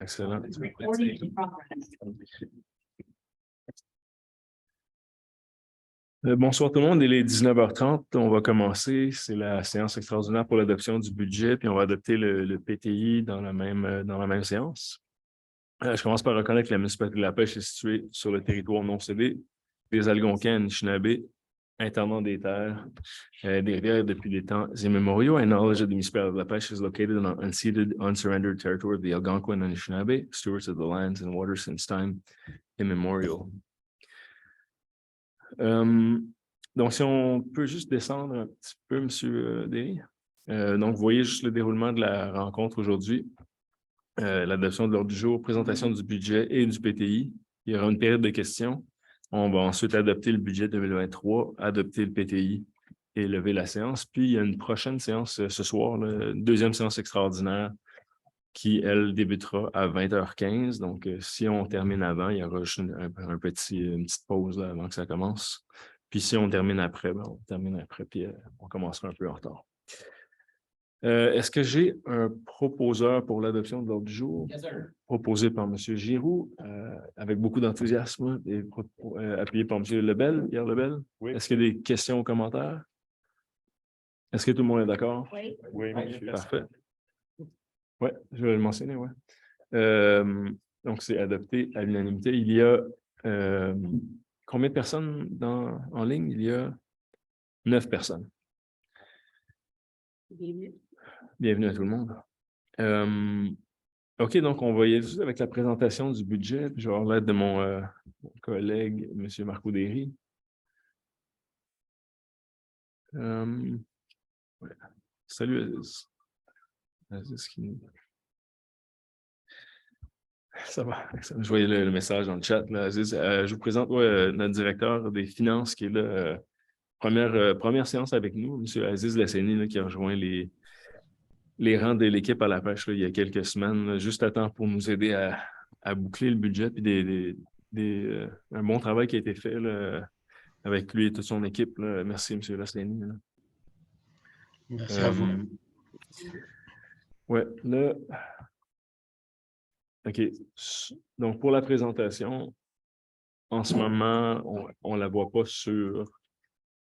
Excellent. Bonsoir tout le monde, il est 19h30, on va commencer. C'est la séance extraordinaire pour l'adoption du budget, puis on va adopter le PTI dans la même séance. Je commence par reconnaître que la municipalité de La Pêche est située sur le territoire non cédé des Algonquins, Anishinaabe, intendant des terres, des rivières depuis des temps immémoriaux. And knowledge of the municipality of La Pêche is located on unceded, unsurrendered territory of the Algonquin and Anishinaabe, stewards of the lands and waters since time immemorial. Donc, si on peut juste descendre un petit peu, M. Derry. Donc, vous voyez juste le déroulement de la rencontre aujourd'hui. L'adoption de l'ordre du jour, présentation du budget et du PTI. Il y aura une période de questions. On va ensuite adopter le budget 2023, adopter le PTI et lever la séance. Puis, il y a une prochaine séance ce soir, une deuxième séance extraordinaire qui, elle, débutera à 20h15. Donc, si on termine avant, il y aura juste une petite pause là, avant que ça commence. Puis, si on termine après, on termine après, puis on commencera un peu en retard. Est-ce que j'ai un proposeur pour l'adoption de l'ordre du jour? Yes, proposé par M. Giroux, avec beaucoup d'enthousiasme, et appuyé par M. Lebel, Pierre Lebel. Oui. Est-ce qu'il y a des questions ou commentaires? Est-ce que tout le monde est d'accord? Oui. Oui, monsieur. Parfait. Oui, je vais le mentionner, oui. Donc, c'est adopté à l'unanimité. Il y a combien de personnes en ligne? Il y a 9 personnes. Bienvenue à tout le monde. OK, donc on va y aller avec la présentation du budget. Je vais avoir l'aide de mon collègue, M. Marco Derry. Ouais. Salut, Aziz. Aziz qui... Ça va. Je voyais le message dans le chat, là, Aziz. Je vous présente notre directeur des finances qui est là. Première séance avec nous, M. Aziz Lasseni, là, qui a rejoint les rangs de l'équipe à La Pêche là, il y a quelques semaines, là, juste à temps pour nous aider à boucler le budget. Puis un bon travail qui a été fait là, avec lui et toute son équipe. Là. Merci, M. Lasseni. Là. Merci à vous. Oui, là... OK. Donc, pour la présentation, en ce moment, on ne la voit pas sur...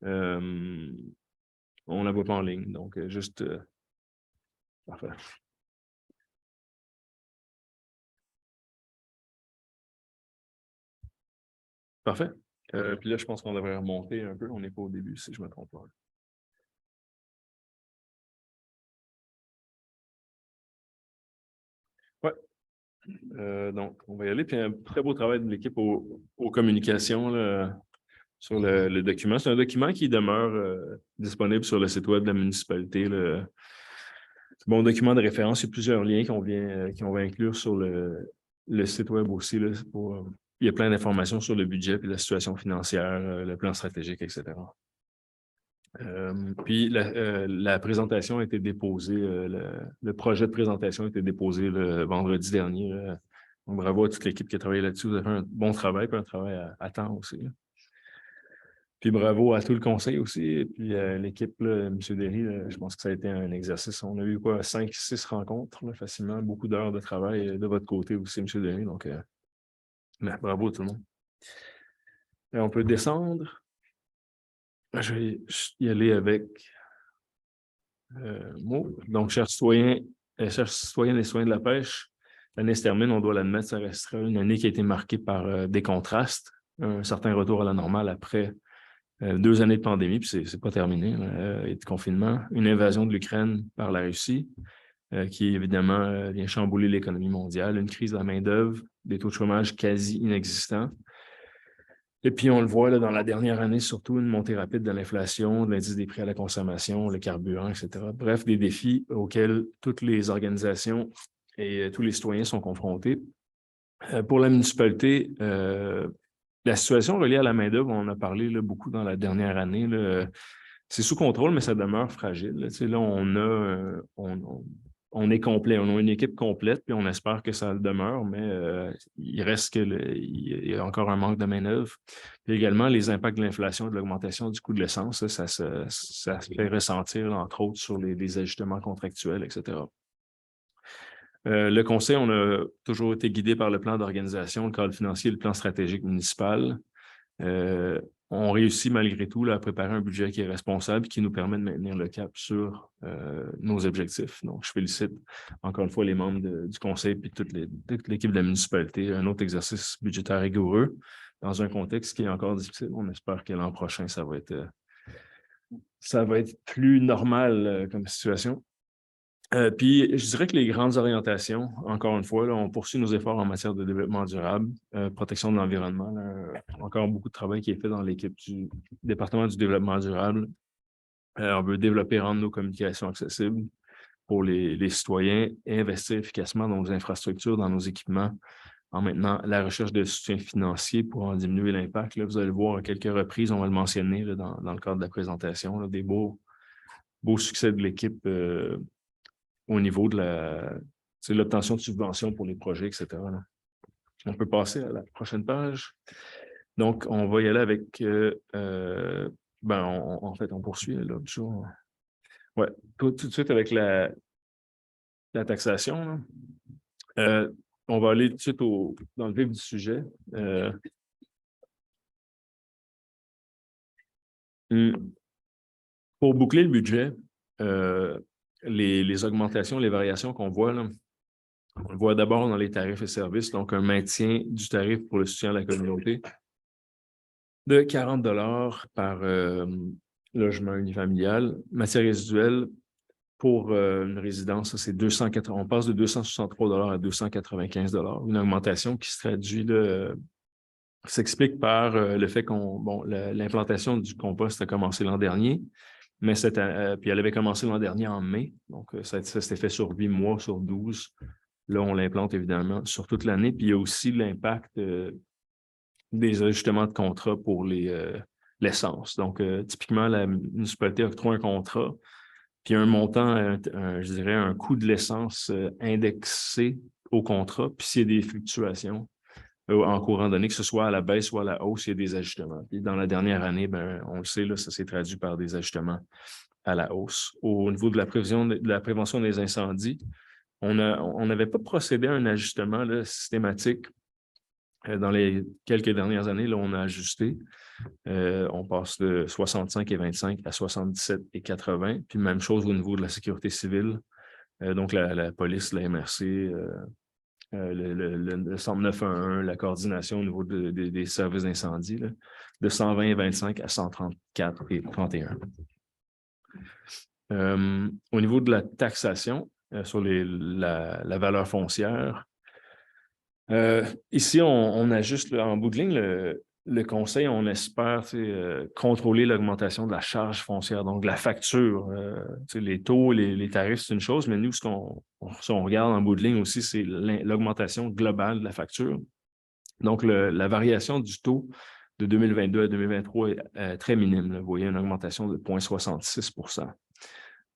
on ne la voit pas en ligne. Donc, juste... Parfait. Parfait. Puis là, je pense qu'on devrait remonter un peu. On n'est pas au début, si je ne me trompe pas. Oui. Donc, on va y aller. Puis un très beau travail de l'équipe aux communications là, sur le document. C'est un document qui demeure disponible sur le site web de la municipalité. Là. Bon, document de référence, il y a plusieurs liens qu'on va inclure sur le site web aussi. Là, il y a plein d'informations sur le budget et la situation financière, le plan stratégique, etc. Puis la présentation a été déposée, le projet de présentation a été déposé le vendredi dernier. Donc, bravo à toute l'équipe qui a travaillé là-dessus. Vous avez fait un bon travail, puis un travail à temps aussi. Là. Puis bravo à tout le conseil aussi. Et puis l'équipe, M. Derry, je pense que ça a été un exercice. On a eu 5-6 rencontres là, facilement, beaucoup d'heures de travail de votre côté aussi, M. Derry. Donc, bravo à tout le monde. On peut descendre. Je vais y aller avec mots. Donc, chers citoyennes et citoyens de La Pêche, l'année se termine, on doit l'admettre, ça restera une année qui a été marquée par des contrastes, un certain retour à la normale après 2 années de pandémie, puis c'est pas terminé, et de confinement, une invasion de l'Ukraine par la Russie, qui évidemment vient chambouler l'économie mondiale, une crise de la main-d'œuvre, des taux de chômage quasi inexistants. Et puis, on le voit là, dans la dernière année, surtout une montée rapide de l'inflation, de l'indice des prix à la consommation, le carburant, etc. Bref, des défis auxquels toutes les organisations et tous les citoyens sont confrontés. Pour la municipalité, la situation reliée à la main-d'œuvre, on en a parlé là, beaucoup dans la dernière année. C'est sous contrôle, mais ça demeure fragile. Là, on est complet. On a une équipe complète, puis on espère que ça le demeure, mais il reste il y a encore un manque de main-d'œuvre. Puis également, les impacts de l'inflation et de l'augmentation du coût de l'essence, ça se fait ressentir, entre autres, sur les ajustements contractuels, etc. Le conseil, on a toujours été guidé par le plan d'organisation, le cadre financier, le plan stratégique municipal. On réussit malgré tout là, à préparer un budget qui est responsable et qui nous permet de maintenir le cap sur nos objectifs. Donc, je félicite encore une fois les membres du conseil et toute l'équipe de la municipalité. Un autre exercice budgétaire rigoureux dans un contexte qui est encore difficile. On espère que l'an prochain, ça va être plus normal comme situation. Puis, je dirais que les grandes orientations, encore une fois, là, on poursuit nos efforts en matière de développement durable, protection de l'environnement. Encore beaucoup de travail qui est fait dans l'équipe du département du développement durable. On veut développer et rendre nos communications accessibles pour les citoyens et investir efficacement dans nos infrastructures, dans nos équipements, en maintenant la recherche de soutien financier pour en diminuer l'impact. Là, vous allez le voir à quelques reprises, on va le mentionner là, dans le cadre de la présentation, là, des beaux succès de l'équipe au niveau de l'obtention de subventions pour les projets, etc. Là. On peut passer à la prochaine page. Donc, on va y aller avec... en fait, on poursuit là, toujours. Ouais, tout de suite avec la taxation. On va aller tout de suite dans le vif du sujet. Pour boucler le budget, les augmentations, les variations qu'on voit, là, on le voit d'abord dans les tarifs et services, donc un maintien du tarif pour le soutien à la communauté de 40 $ par logement unifamilial. Matière résiduelle pour une résidence, c'est 280. On passe de 263 $ à 295 $. Une augmentation qui se traduit s'explique par le fait l'implantation du compost a commencé l'an dernier. Mais puis elle avait commencé l'an dernier en mai, donc ça s'était fait sur 8 mois, sur 12. Là, on l'implante évidemment sur toute l'année. Puis il y a aussi l'impact des ajustements de contrat pour l'essence. Donc, typiquement, la municipalité octroie un contrat, puis un montant, je dirais, un coût de l'essence indexé au contrat. Puis s'il y a des fluctuations en courant donné, que ce soit à la baisse ou à la hausse, il y a des ajustements. Puis dans la dernière année, on le sait, là, ça s'est traduit par des ajustements à la hausse. Au niveau de la prévention des incendies, on n'avait pas procédé à un ajustement là, systématique. Dans les quelques dernières années, là, on a ajusté. On passe de 65 et 25 à 77 et 80. Puis même chose au niveau de la sécurité civile. Donc la police, la MRC, le centre 911, la coordination au niveau des services d'incendie, là, de 120 et 25 à 134 et 31. Au niveau de la taxation sur la valeur foncière, ici, on ajuste en bout de ligne le conseil, on espère contrôler l'augmentation de la charge foncière, donc de la facture. Les taux, les tarifs, c'est une chose, mais nous, si on regarde en bout de ligne aussi, c'est l'augmentation globale de la facture. Donc, la variation du taux de 2022 à 2023 est très minime. Là. Vous voyez une augmentation de 0,66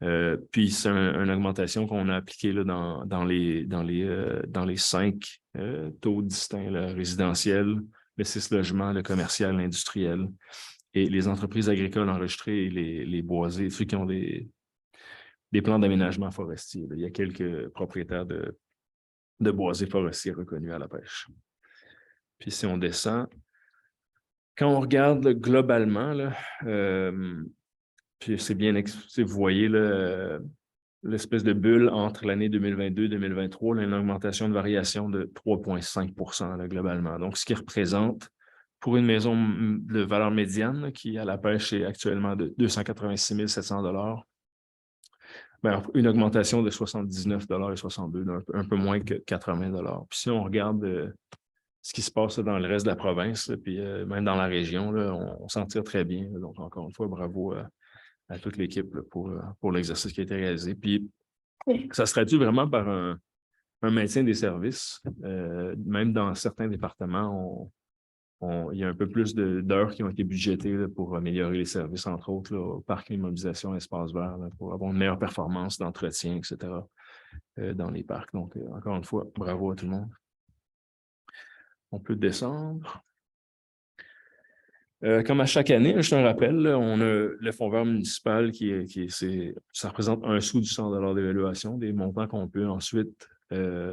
%. Puis, c'est une augmentation qu'on a appliquée là, dans les 5 taux distincts, là, résidentiels, le 6 logements, le commercial, l'industriel et les entreprises agricoles enregistrées et les boisés, ceux qui ont des plans d'aménagement forestier. Là. Il y a quelques propriétaires de boisés forestiers reconnus à la pêche. Puis, si on descend, quand on regarde là, globalement, là, puis c'est bien, vous voyez l'espèce de bulle entre l'année 2022 et 2023, là, une augmentation de variation de 3,5 % là, globalement. Donc, ce qui représente, pour une maison de valeur médiane là, qui à la pêche est actuellement de 286 700 $, une augmentation de 79 $ et 62 $, un peu moins que 80 $. Puis si on regarde ce qui se passe dans le reste de la province, là, puis même dans la région, là, on s'en tire très bien. Là. Donc, encore une fois, bravo à toute l'équipe pour l'exercice qui a été réalisé. Puis, ça se traduit vraiment par un maintien des services. Même dans certains départements, il y a un peu plus d'heures qui ont été budgétées là, pour améliorer les services, entre autres, là, parc immobilisation, espace vert, là, pour avoir une meilleure performance d'entretien, etc. Dans les parcs. Donc, encore une fois, bravo à tout le monde. On peut descendre. Comme à chaque année, je te rappelle, là, on a le fonds vert municipal ça représente 1 sou du 100 $ d'évaluation, des montants qu'on peut ensuite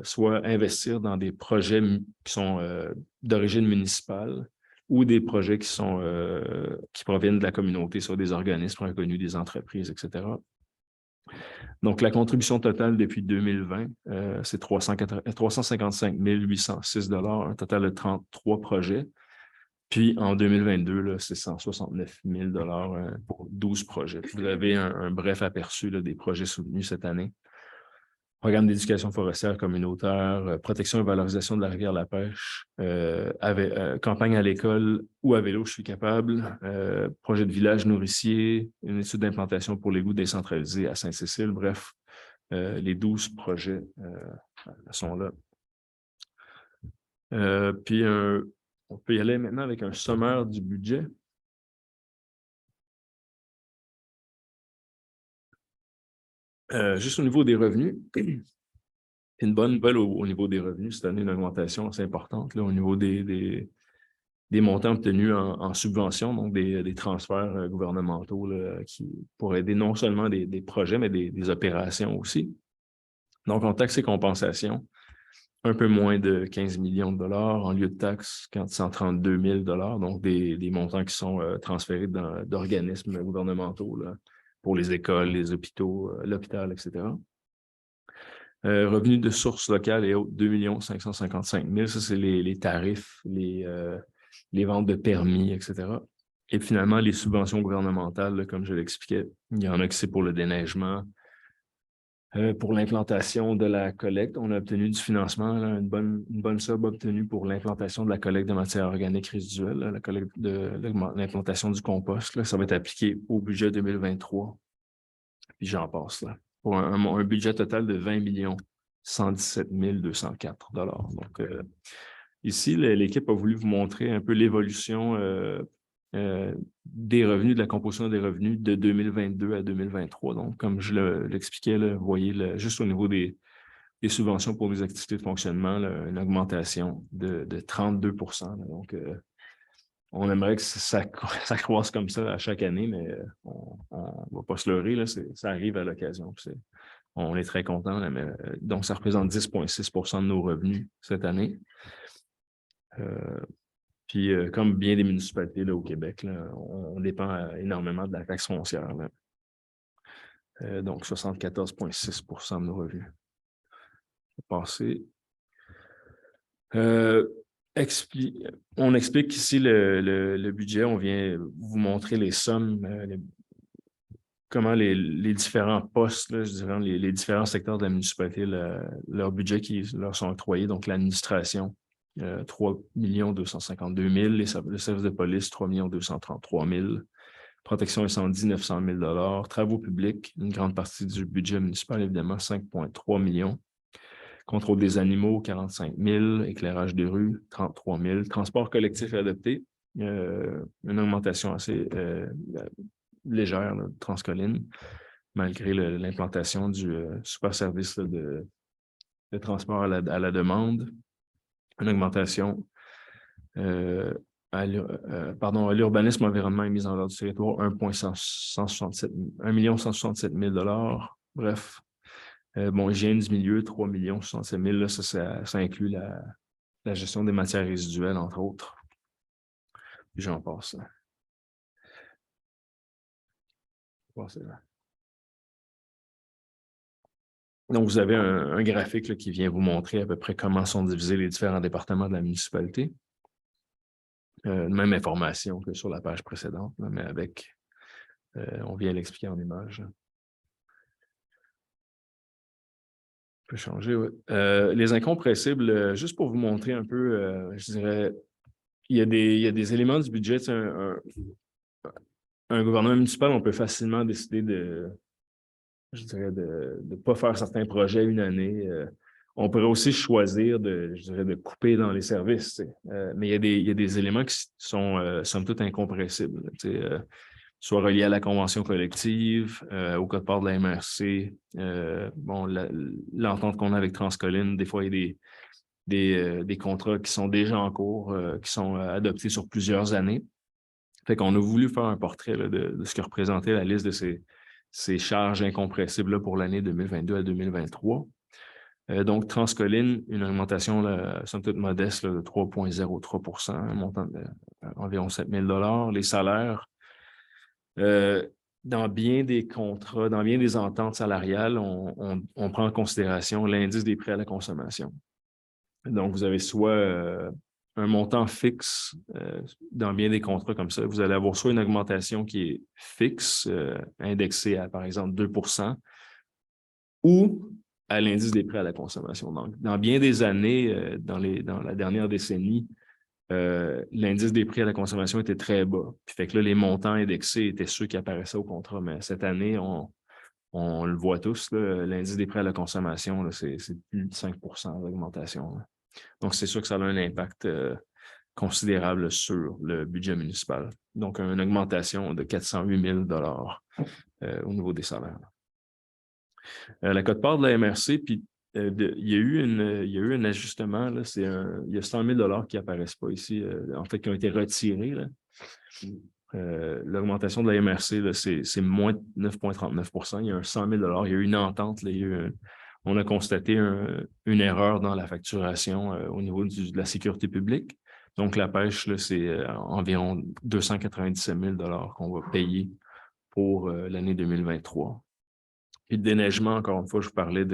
soit investir dans des projets qui sont d'origine municipale ou des projets qui proviennent de la communauté, soit des organismes reconnus, des entreprises, etc. Donc, la contribution totale depuis 2020, c'est 355 806 $, un total de 33 projets. Puis, en 2022, là, c'est 169 000 $ pour 12 projets. Vous avez un bref aperçu là, des projets soutenus cette année. Programme d'éducation forestière communautaire, protection et valorisation de la rivière La Pêche, campagne à l'école ou à vélo, je suis capable, projet de village nourricier, une étude d'implantation pour l'égout décentralisé à Sainte-Cécile. Bref, les 12 projets sont là. Puis, on peut y aller maintenant avec un sommaire du budget. Juste au niveau des revenus, une bonne nouvelle au niveau des revenus. Cette année, une augmentation assez importante là, au niveau des montants obtenus en subvention, donc des transferts gouvernementaux là, pour aider non seulement des projets, mais des opérations aussi. Donc, en taxes et compensations, un peu moins de 15 millions de dollars, en lieu de taxes, 132 000 $, donc des montants qui sont transférés d'organismes gouvernementaux là, pour les écoles, les hôpitaux, l'hôpital, etc. Revenus de sources locales et autres, 2 555 000 $. Ça, c'est les tarifs, les ventes de permis, etc. Et finalement, les subventions gouvernementales, là, comme je l'expliquais, il y en a qui c'est pour le déneigement. Pour l'implantation de la collecte, on a obtenu du financement, là, une bonne somme obtenue pour l'implantation de la collecte de matières organiques résiduelles, là, la collecte de l'implantation du compost. Là, ça va être appliqué au budget 2023. Puis j'en passe là. Pour un budget total de 20 117 204 $. Donc, ici, l'équipe a voulu vous montrer un peu l'évolution des revenus, de la composition des revenus de 2022 à 2023. Donc, comme je l'expliquais, vous voyez, juste au niveau des subventions pour les activités de fonctionnement, là, une augmentation de 32 %. Là. Donc, on aimerait que ça croisse comme ça à chaque année, mais on ne va pas se leurrer, là, ça arrive à l'occasion. On est très content, mais donc ça représente 10,6 % de nos revenus cette année. Puis, comme bien des municipalités là, au Québec, là, on dépend énormément de la taxe foncière. Donc, 74,6 % de nos revenus. Je vais passer. On explique ici le budget. On vient vous montrer les sommes, comment les différents postes, là, je dirais, les différents secteurs de la municipalité, leur budget qui leur sont octroyés, donc l'administration. 3 252 000 $, le service de police, 3 233 000 $, protection incendie, 900 000 $, travaux publics, une grande partie du budget municipal, évidemment, 5,3 millions, contrôle des animaux, 45 000 $, éclairage des rues, 33 000 $, transport collectif et adapté, une augmentation assez légère là, de Transcolline, malgré l'implantation du super service là, de transport à la demande. Une augmentation à l'urbanisme, environnement et mise en valeur du territoire, 1,167 000 $. Bref, hygiène du milieu, 3 067 000 $. Là, ça inclut la gestion des matières résiduelles, entre autres. Puis j'en passe. Donc, vous avez un graphique là, qui vient vous montrer à peu près comment sont divisés les différents départements de la municipalité. Même information que sur la page précédente, là, mais avec, on vient l'expliquer en image. On peut changer, oui. Les incompressibles, juste pour vous montrer un peu, je dirais, il y a des éléments du budget. Un gouvernement municipal, on peut facilement décider de ne pas faire certains projets une année. On pourrait aussi choisir de couper dans les services. Mais il y a des éléments qui sont, somme toute, incompressibles. Soit reliés à la convention collective, au code-part de la MRC. L'entente qu'on a avec Transcolline, des fois, il y a des contrats qui sont déjà en cours, qui sont adoptés sur plusieurs années. Fait qu'on a voulu faire un portrait là, de ce que représentait la liste de ces charges incompressibles là, pour l'année 2022 à 2023. Donc, Transcolline, une augmentation, somme toute modeste, là, de 3,03 %, un montant d'environ 7 000 $. Les salaires, dans bien des contrats, dans bien des ententes salariales, on prend en considération l'indice des prix à la consommation. Donc, vous avez soit un montant fixe dans bien des contrats comme ça. Vous allez avoir soit une augmentation qui est fixe, indexée à, par exemple, 2 % ou à l'indice des prix à la consommation. Donc, dans bien des années, dans la dernière décennie, l'indice des prix à la consommation était très bas. Puis fait que là, les montants indexés étaient ceux qui apparaissaient au contrat. Mais cette année, on le voit tous, l'indice des prix à la consommation, c'est plus de 5 % d'augmentation. Donc, c'est sûr que ça a un impact considérable sur le budget municipal. Donc, une augmentation de 408 000 $ au niveau des salaires. La quote-part de la MRC, puis il y a eu un ajustement, là, il y a 100 000 $ qui n'apparaissent pas ici, en fait, qui ont été retirés. L'augmentation de la MRC, c'est moins 9,39 %. Il y a un 100 000 $. Il y a eu une entente. Là, on a constaté une erreur dans la facturation au niveau de la sécurité publique. Donc, la pêche, c'est environ 297 000 $ qu'on va payer pour l'année 2023. Puis le déneigement, encore une fois, je vous parlais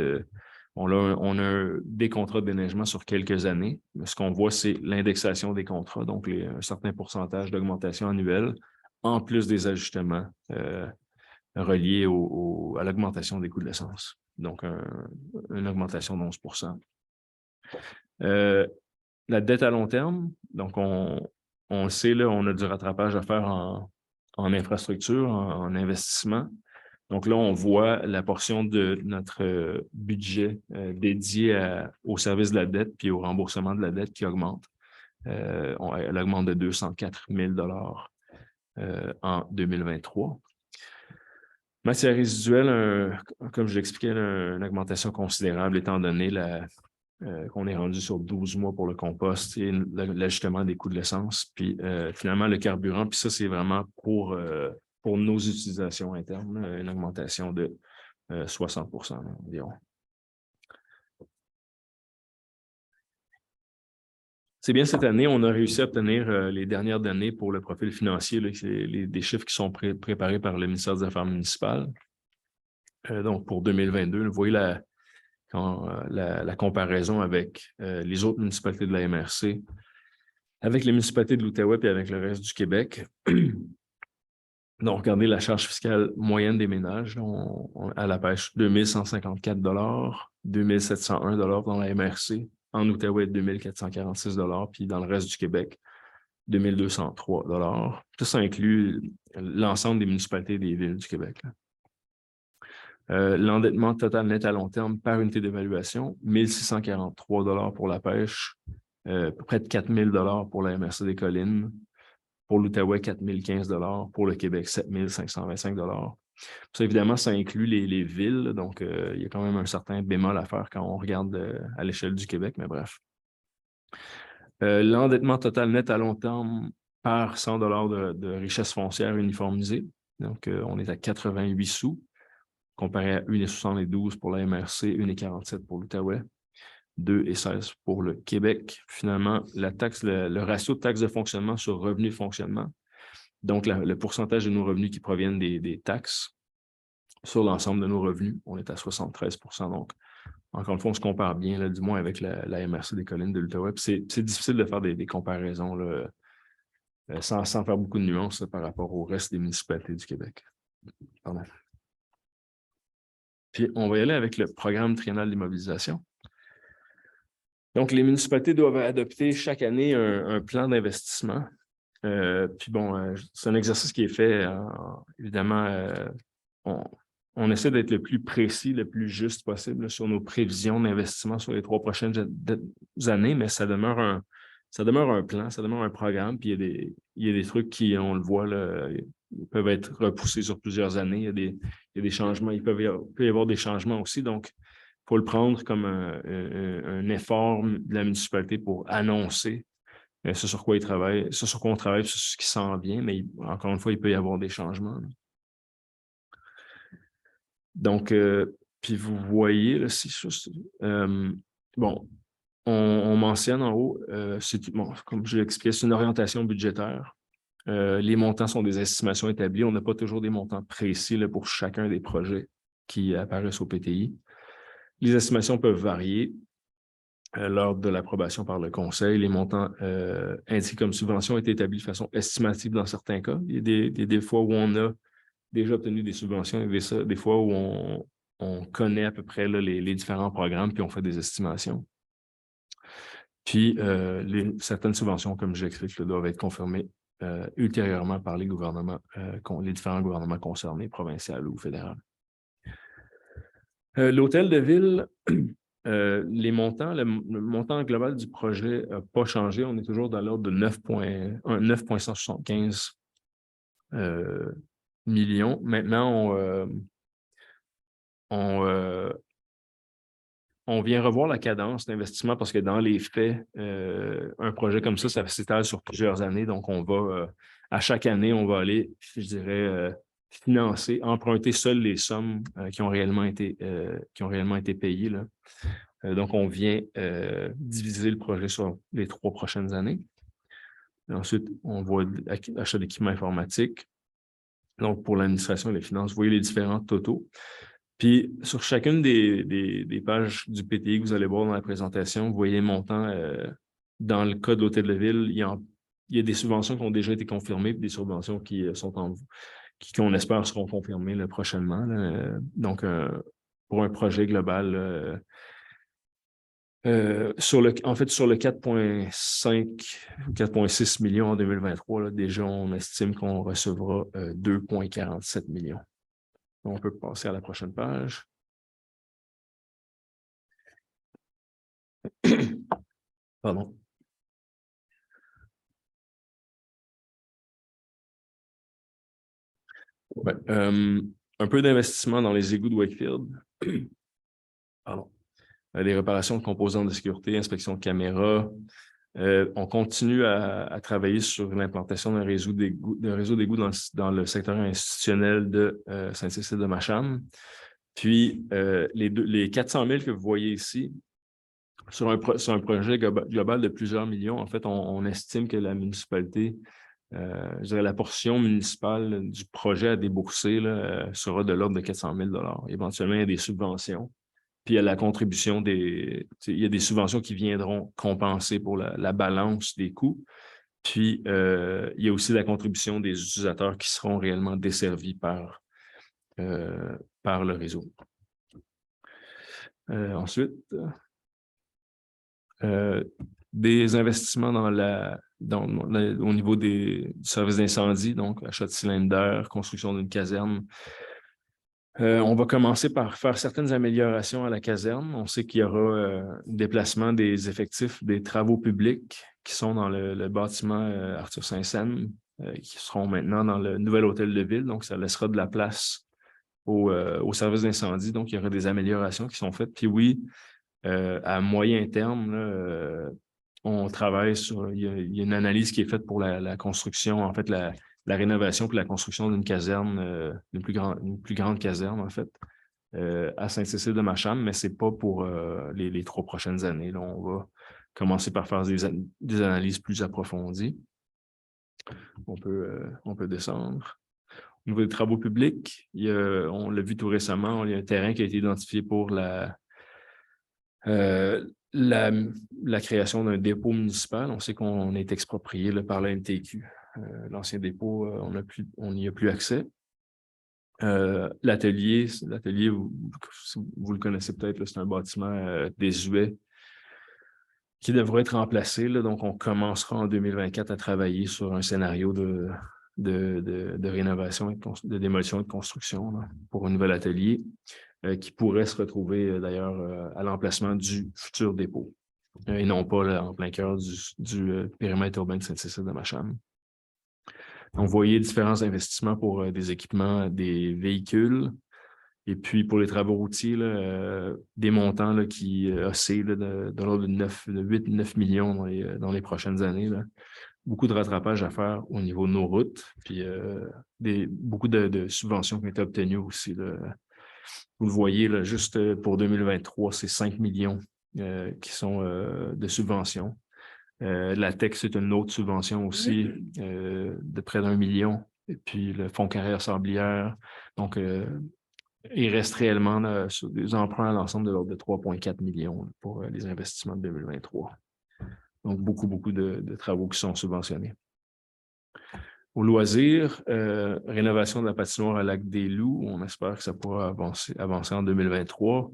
on a des contrats de déneigement sur quelques années. Ce qu'on voit, c'est l'indexation des contrats, donc un certain pourcentage d'augmentation annuelle, en plus des ajustements reliés à l'augmentation des coûts de l'essence. Donc, une augmentation de 11 %. La dette à long terme, donc on le sait, là, on a du rattrapage à faire en infrastructure, en investissement. Donc là, on voit la portion de notre budget dédié au service de la dette puis au remboursement de la dette qui augmente. Elle augmente de 204 000 $ en 2023. Matière résiduelle, comme je l'expliquais, une augmentation considérable étant donné qu'on est rendu sur 12 mois pour le compost et l'ajustement des coûts de l'essence. Puis finalement, le carburant, puis ça, c'est vraiment pour nos utilisations internes, une augmentation de 60 % environ. C'est bien cette année, on a réussi à obtenir les dernières données pour le profil financier, là, des chiffres qui sont préparés par le ministère des Affaires municipales. Donc, pour 2022, vous voyez la comparaison avec les autres municipalités de la MRC, avec les municipalités de l'Outaouais et avec le reste du Québec. Donc, regardez la charge fiscale moyenne des ménages à la pêche, 2 154 $, 2 701 $ dans la MRC, en Outaouais, 2 446 $, puis dans le reste du Québec, 2 203 $. Ça inclut l'ensemble des municipalités des villes du Québec. L'endettement total net à long terme par unité d'évaluation, 1 643 $ pour la pêche, près de 4 000 $ pour la MRC des Collines, pour l'Outaouais, 4 015 $, pour le Québec, 7 525 $. Ça, évidemment, ça inclut les villes, donc il y a quand même un certain bémol à faire quand on regarde à l'échelle du Québec, mais bref. L'endettement total net à long terme par 100 $ de richesse foncière uniformisée, donc on est à 88 sous, comparé à 1,72 pour la MRC, 1,47 pour l'Outaouais, 2,16 pour le Québec. Finalement, le ratio de taxe de fonctionnement sur revenu de fonctionnement, donc le pourcentage de nos revenus qui proviennent des taxes sur l'ensemble de nos revenus, on est à 73 %. Donc, encore une fois, on se compare bien, là, du moins avec la MRC des Collines de l'Outaouais. C'est difficile de faire des comparaisons là, sans faire beaucoup de nuances là, par rapport au reste des municipalités du Québec. Pardon. Puis, on va y aller avec le programme triennal d'immobilisation. Donc, les municipalités doivent adopter chaque année un plan d'investissement. Puis bon, c'est un exercice qui est fait, évidemment, on essaie d'être le plus précis, le plus juste possible là, sur nos prévisions d'investissement sur les 3 prochaines années, mais ça demeure un plan, ça demeure un programme, puis il y a des trucs qui, on le voit, là, ils peuvent être repoussés sur plusieurs années, il y a des changements, il peut y avoir des changements aussi, donc il faut le prendre comme un effort de la municipalité pour annoncer ce sur quoi ils travaillent, ce sur quoi on travaille, ce qui s'en vient, mais encore une fois, il peut y avoir des changements. Là. Donc, Puis vous voyez, là, c'est juste, bon, on mentionne en haut, bon, comme je l'ai expliqué, c'est une orientation budgétaire. Les montants sont des estimations établies. On n'a pas toujours des montants précis là, pour chacun des projets qui apparaissent au PTI. Les estimations peuvent varier lors de l'approbation par le Conseil. Les montants indiqués comme subvention ont été établis de façon estimative dans certains cas. Il y a des fois où on a déjà obtenu des subventions et des fois où on connaît à peu près là, les différents programmes puis on fait des estimations. Puis, certaines subventions, comme j'explique, doivent être confirmées ultérieurement par les gouvernements, les différents gouvernements concernés, provinciaux ou fédéraux. L'hôtel de ville, les montants, le montant global du projet n'a pas changé. On est toujours dans l'ordre de 9,175 millions. Maintenant, on vient revoir la cadence d'investissement parce que dans les faits, un projet comme ça s'étale sur plusieurs années. Donc, on va, à chaque année, on va aller, je dirais, financer, emprunter seules les sommes qui ont réellement été payées, là. Donc, on vient diviser le projet sur les 3 prochaines années. Et ensuite, on voit achat d'équipements informatiques. Donc, pour l'administration et les finances, vous voyez les différents totaux. Puis, sur chacune des pages du PTI que vous allez voir dans la présentation, vous voyez les montants. Dans le cas de l'Hôtel de Ville, il y a des subventions qui ont déjà été confirmées, puis des subventions qui sont qu'on espère seront confirmées là, prochainement. Là. Donc, pour un projet global, sur le 4,5 ou 4,6 millions en 2023, là, déjà, on estime qu'on recevra 2,47 millions. On peut passer à la prochaine page. Pardon. Ouais, un peu d'investissement dans les égouts de Wakefield. Pardon. Les réparations de composants de sécurité, inspection de caméras. On continue à travailler sur l'implantation d'un réseau d'égouts dans le secteur institutionnel de Saint-Cécile-de-Macham. Puis, les 400 000 que vous voyez ici, sur un projet global de plusieurs millions, en fait, on estime que la municipalité, je dirais la portion municipale du projet à débourser là, sera de l'ordre de 400 000 $. Éventuellement, il y a des subventions. Puis il y a la contribution il y a des subventions qui viendront compenser pour la balance des coûts. Puis il y a aussi la contribution des utilisateurs qui seront réellement desservis par le réseau. Ensuite, des investissements au niveau du service d'incendie, donc achat de cylindres, construction d'une caserne. On va commencer par faire certaines améliorations à la caserne. On sait qu'il y aura un déplacement des effectifs des travaux publics qui sont dans le bâtiment Arthur Saint-Saëns, qui seront maintenant dans le nouvel hôtel de ville. Donc, ça laissera de la place au service d'incendie. Donc, il y aura des améliorations qui sont faites. Puis oui, à moyen terme, là, on travaille sur... Il y a une analyse qui est faite pour la construction, en fait, la rénovation puis la construction d'une caserne, une plus grande caserne, en fait, à Saint-Cécile-de-Macham, mais ce n'est pas pour les 3 prochaines années. Là, on va commencer par faire des analyses plus approfondies. On peut descendre. Au niveau des travaux publics, on l'a vu tout récemment, il y a un terrain qui a été identifié pour la création d'un dépôt municipal. On sait qu'on est exproprié là, par la MTQ. L'ancien dépôt, on n'y a plus accès. L'atelier, vous le connaissez peut-être, c'est un bâtiment désuet qui devrait être remplacé. Là, donc, on commencera en 2024 à travailler sur un scénario de rénovation, de démolition et de construction là, pour un nouvel atelier qui pourrait se retrouver d'ailleurs à l'emplacement du futur dépôt et non pas là, en plein cœur du périmètre urbain de Saint-Cécile-de-Macham. On voyait différents investissements pour des équipements, des véhicules, et puis pour les travaux routiers, là, des montants là, qui oscillent de l'ordre de 8-9 millions dans les prochaines années. Là. Beaucoup de rattrapage à faire au niveau de nos routes, puis beaucoup de subventions qui ont été obtenues aussi là, vous le voyez, là, juste pour 2023, c'est 5 millions qui sont de subventions. La TEC, c'est une autre subvention aussi de près d'1 million. Et puis le Fonds carrière sablière. Donc, il reste réellement là, sur des emprunts à l'ensemble de l'ordre de 3,4 millions là, pour les investissements de 2023. Donc, beaucoup de travaux qui sont subventionnés. Au loisir, rénovation de la patinoire à Lac-des-Loups. On espère que ça pourra avancer en 2023.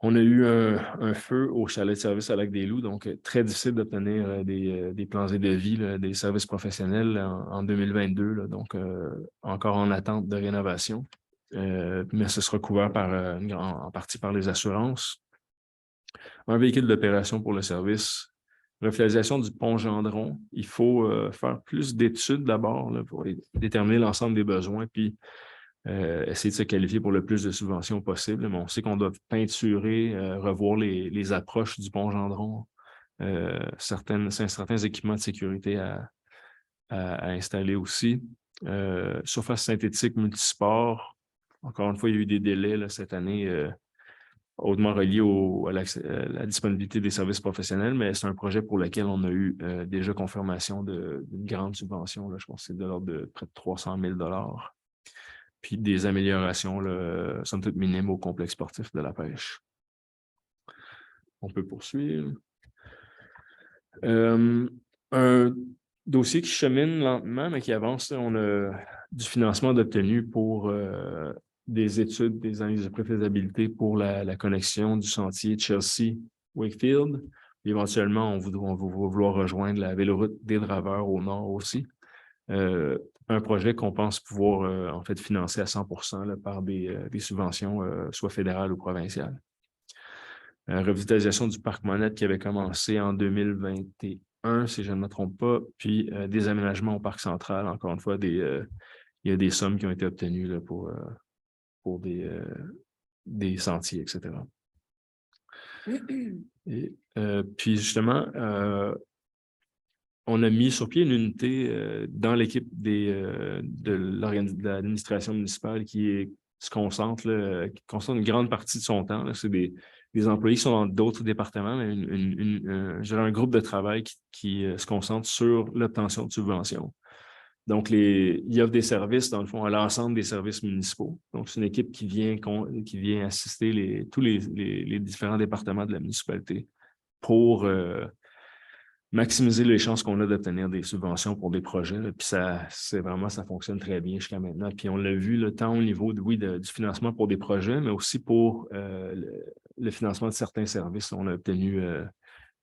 On a eu un feu au chalet de service à Lac-des-Loups, donc très difficile d'obtenir des plans et devis, là, des services professionnels en 2022, là, donc encore en attente de rénovation. Mais ce sera couvert en partie par les assurances. Un véhicule d'opération pour le service. Revitalisation du pont Gendron. Il faut faire plus d'études d'abord pour déterminer l'ensemble des besoins, puis essayer de se qualifier pour le plus de subventions possible. Mais on sait qu'on doit peinturer, revoir les approches du pont Gendron, certains équipements de sécurité à installer aussi. Surface synthétique multisport. Encore une fois, il y a eu des délais là, cette année hautement reliés à la disponibilité des services professionnels, mais c'est un projet pour lequel on a eu déjà confirmation d'une grande subvention. Là, je pense que c'est de l'ordre de près de 300 000 $. Puis des améliorations, là, somme toute minimes au complexe sportif de la pêche. On peut poursuivre. Un dossier qui chemine lentement, mais qui avance. On a du financement d'obtenu pour des études, des analyses de préfaisabilité pour la connexion du sentier Chelsea-Wakefield. Éventuellement, on va vouloir rejoindre la véloroute des Draveurs au nord aussi. Un projet qu'on pense pouvoir en fait financer à 100% là, par des subventions, soit fédérales ou provinciales. Revitalisation du parc Monette qui avait commencé en 2021, si je ne me trompe pas, puis des aménagements au parc central. Encore une fois, il y a des sommes qui ont été obtenues là, pour des sentiers, etc. Et, puis justement, on a mis sur pied une unité dans l'équipe de l'administration municipale qui se concentre une grande partie de son temps. C'est des employés qui sont dans d'autres départements, mais un groupe de travail qui se concentre sur l'obtention de subventions. Donc, il offre des services, dans le fond, à l'ensemble des services municipaux. Donc, c'est une équipe qui vient assister tous les différents départements de la municipalité pour maximiser les chances qu'on a d'obtenir des subventions pour des projets. Là. Puis ça fonctionne très bien jusqu'à maintenant. Puis on l'a vu, là, tant au niveau du financement pour des projets, mais aussi pour le financement de certains services. On a obtenu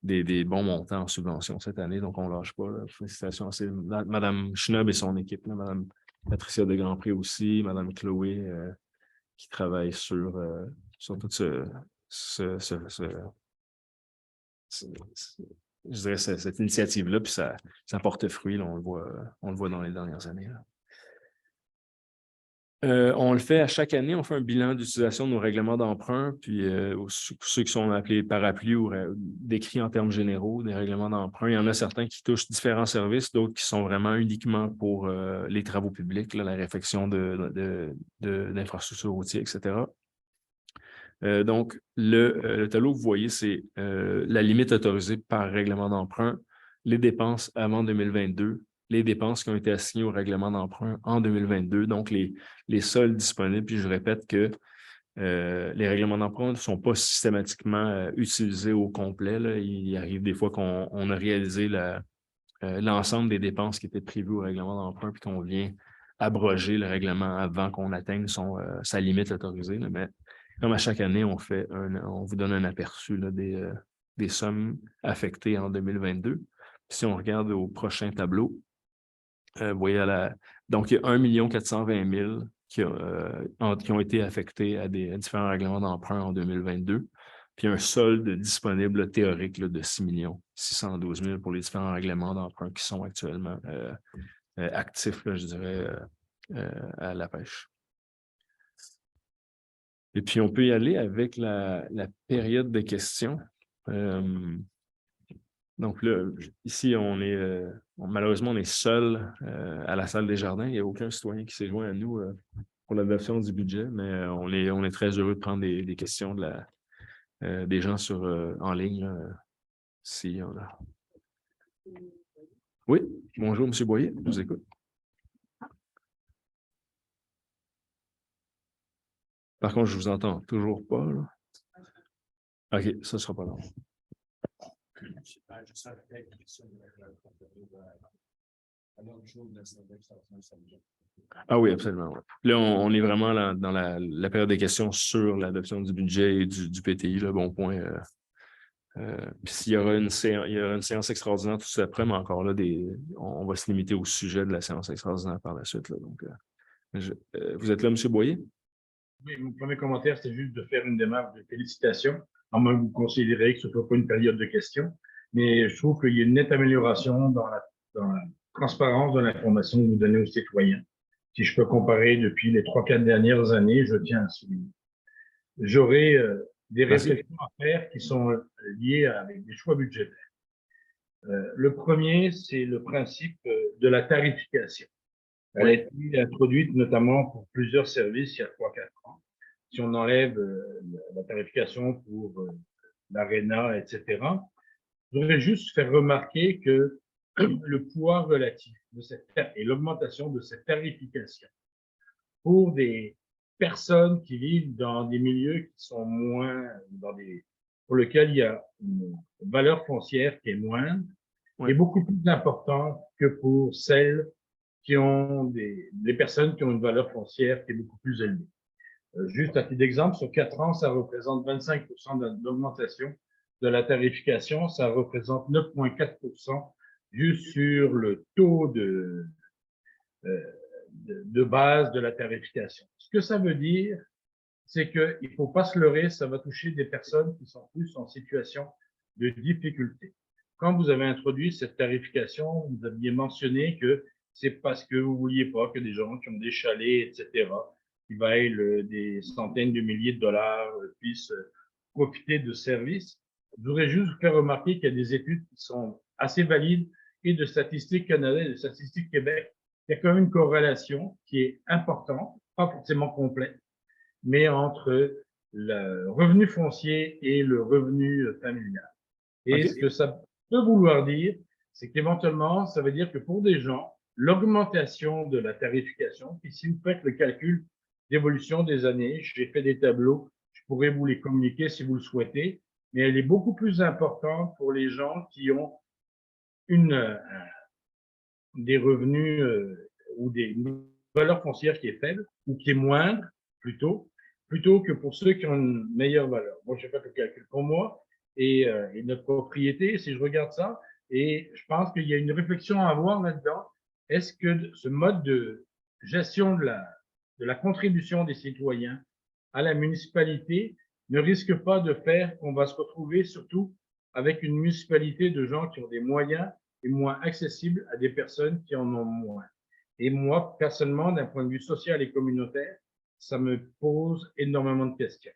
des bons montants en subventions cette année, donc on ne lâche pas. Là. Félicitations à Mme Schnob et son équipe, là, Mme Patricia de Grandpré aussi, Mme Chloé, qui travaille sur tout je dirais cette initiative-là, puis ça porte fruit, là, on le voit dans les dernières années. Là. On le fait à chaque année, on fait un bilan d'utilisation de nos règlements d'emprunt, puis ceux qui sont appelés parapluies ou décrits en termes généraux des règlements d'emprunt, il y en a certains qui touchent différents services, d'autres qui sont vraiment uniquement pour les travaux publics, là, la réfection d'infrastructures routières, etc. Donc, le tableau que vous voyez, c'est la limite autorisée par règlement d'emprunt, les dépenses avant 2022, les dépenses qui ont été assignées au règlement d'emprunt en 2022, donc les soldes disponibles. Puis je répète que les règlements d'emprunt ne sont pas systématiquement utilisés au complet. Là. Il arrive des fois qu'on a réalisé l'ensemble des dépenses qui étaient prévues au règlement d'emprunt puis qu'on vient abroger le règlement avant qu'on atteigne sa limite autorisée. Là. Mais comme à chaque année, on vous donne un aperçu là, des sommes affectées en 2022. Puis si on regarde au prochain tableau, vous voyez, donc il y a 1 420 000 qui ont été affectés à différents règlements d'emprunt en 2022. Puis un solde disponible là, théorique là, de 6 612 000 pour les différents règlements d'emprunt qui sont actuellement actifs, là, je dirais, à la pêche. Et puis, on peut y aller avec la période de questions. Donc là, ici, malheureusement, on est seul à la salle des jardins. Il n'y a aucun citoyen qui s'est joint à nous pour l'adoption du budget, mais on est très heureux de prendre des questions des gens en ligne, là, s'il y en a. Oui, bonjour, M. Boyer, je vous écoute. Par contre, je vous entends toujours pas, là. OK, ça ne sera pas long. Ah oui, absolument. Ouais. Là, on est vraiment là, dans la période des questions sur l'adoption du budget et du PTI, là, bon point. Puis s'il y aura une séance extraordinaire tout de suite après, mais encore là, on va se limiter au sujet de la séance extraordinaire par la suite. Là, donc, vous êtes là, M. Boyer? Oui, mon premier commentaire, c'est juste de faire une démarche de félicitations. À moins que vous considérez que ce ne soit pas une période de questions, mais je trouve qu'il y a une nette amélioration dans la transparence de l'information que vous donnez aux citoyens. Si je peux comparer depuis les 3-4 dernières années, je tiens à souligner. J'aurai des réflexions à faire qui sont liées avec des choix budgétaires. Le premier, c'est le principe de la tarification. Elle a été introduite notamment pour plusieurs services il y a 3-4 ans. Si on enlève la tarification pour l'ARENA, etc., je voudrais juste faire remarquer que le poids relatif et l'augmentation de cette tarification pour des personnes qui vivent dans des milieux qui sont moins, pour lesquels il y a une valeur foncière qui est moindre, est beaucoup plus importante que pour celles qui ont des personnes qui ont une valeur foncière qui est beaucoup plus élevée. Juste à titre d'exemple, sur 4 ans, ça représente 25% d'augmentation de la tarification, ça représente 9,4% juste sur le taux de base de la tarification. Ce que ça veut dire, c'est qu'il ne faut pas se leurrer, ça va toucher des personnes qui sont plus en situation de difficulté. Quand vous avez introduit cette tarification, vous aviez mentionné que c'est parce que vous ne vouliez pas que des gens qui ont des chalets, etc., qui valent des centaines de milliers de dollars puissent profiter de services. Je voudrais juste vous faire remarquer qu'il y a des études qui sont assez valides et de Statistique Canada et de Statistique Québec. Il y a quand même une corrélation qui est importante, pas forcément complète, mais entre le revenu foncier et le revenu familial. Et ce que ça peut vouloir dire, c'est qu'éventuellement, ça veut dire que pour des gens, l'augmentation de la tarification, puis si vous faites le calcul d'évolution des années, j'ai fait des tableaux, je pourrais vous les communiquer si vous le souhaitez, mais elle est beaucoup plus importante pour les gens qui ont des revenus ou une valeur foncière qui est faible ou qui est moindre plutôt que pour ceux qui ont une meilleure valeur. Moi, j'ai fait le calcul pour moi et notre propriété, si je regarde ça, et je pense qu'il y a une réflexion à avoir là-dedans. Est-ce que ce mode de gestion de la contribution des citoyens à la municipalité ne risque pas de faire qu'on va se retrouver surtout avec une municipalité de gens qui ont des moyens et moins accessible à des personnes qui en ont moins. Et moi, personnellement, d'un point de vue social et communautaire, ça me pose énormément de questions.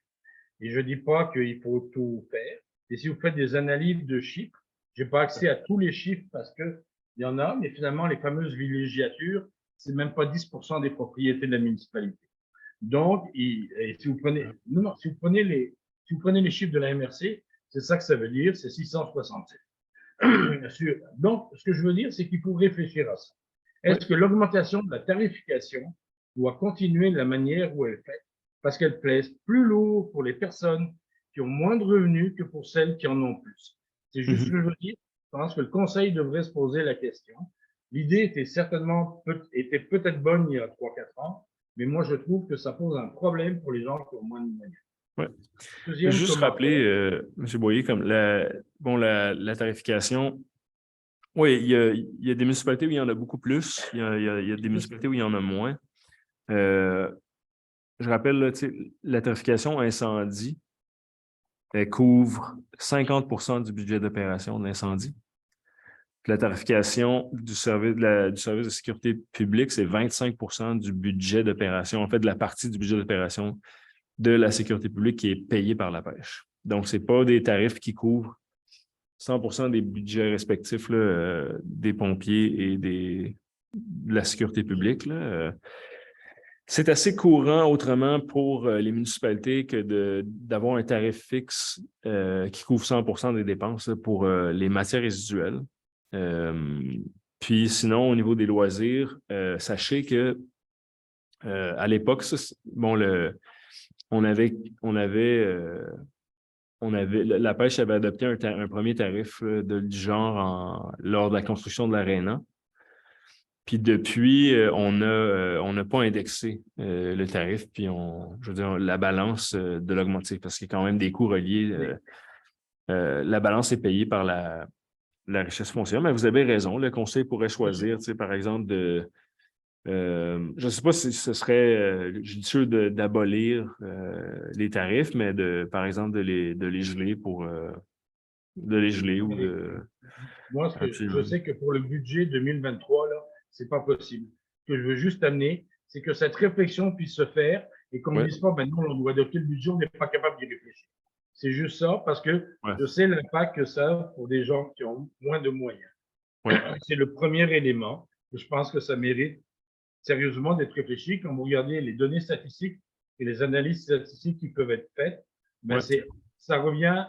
Et je dis pas qu'il faut tout faire. Et si vous faites des analyses de chiffres, j'ai pas accès à tous les chiffres parce que il y en a, mais finalement, les fameuses villégiatures, c'est même pas 10% des propriétés de la municipalité. Donc, et si vous prenez, si vous prenez les chiffres de la MRC, c'est ça que ça veut dire, c'est 667. Bien sûr. Donc, ce que je veux dire, c'est qu'il faut réfléchir à ça. Est-ce que l'augmentation de la tarification doit continuer de la manière où elle est faite, parce qu'elle pèse plus lourd pour les personnes qui ont moins de revenus que pour celles qui en ont plus? C'est juste ce que je veux dire. Je pense que le Conseil devrait se poser la question. L'idée était peut-être bonne il y a 3-4 ans, mais moi, je trouve que ça pose un problème pour les gens qui ont moins de moyens. Ouais. Je veux juste rappeler, M. Boyer, comme la tarification, oui, il y a des municipalités où il y en a beaucoup plus, il y a des municipalités où il y en a moins. Je rappelle, là, la tarification incendie, elle couvre 50% du budget d'opération de l'incendie. La tarification du service de sécurité publique, c'est 25% du budget d'opération, en fait, de la partie du budget d'opération de la sécurité publique qui est payée par la pêche. Donc, ce n'est pas des tarifs qui couvrent 100% des budgets respectifs là, des pompiers et de la sécurité publique. Là. c'est assez courant autrement pour les municipalités que d'avoir un tarif fixe qui couvre 100% des dépenses là, pour les matières résiduelles. Puis sinon, au niveau des loisirs, sachez que à l'époque, la pêche avait adopté un premier tarif du genre lors de la construction de l'aréna. Puis depuis, on n'a pas indexé le tarif, puis je veux dire, la balance de l'augmenter, parce qu'il y a quand même des coûts reliés. La balance est payée par la richesse foncière, mais vous avez raison, le conseil pourrait choisir, tu sais, par exemple, je ne sais pas si ce serait judicieux d'abolir les tarifs, mais par exemple, de les geler de les geler ou de. Moi, je sais que pour le budget 2023, là, c'est pas possible. Ce que je veux juste amener, c'est que cette réflexion puisse se faire et qu'on ne dise pas, ben non, on doit adopter le budget, on n'est pas capable d'y réfléchir. C'est juste ça, parce que je sais l'impact que ça a pour des gens qui ont moins de moyens. C'est le premier élément que je pense que ça mérite sérieusement d'être réfléchi. Quand vous regardez les données statistiques et les analyses statistiques qui peuvent être faites, ben ça revient,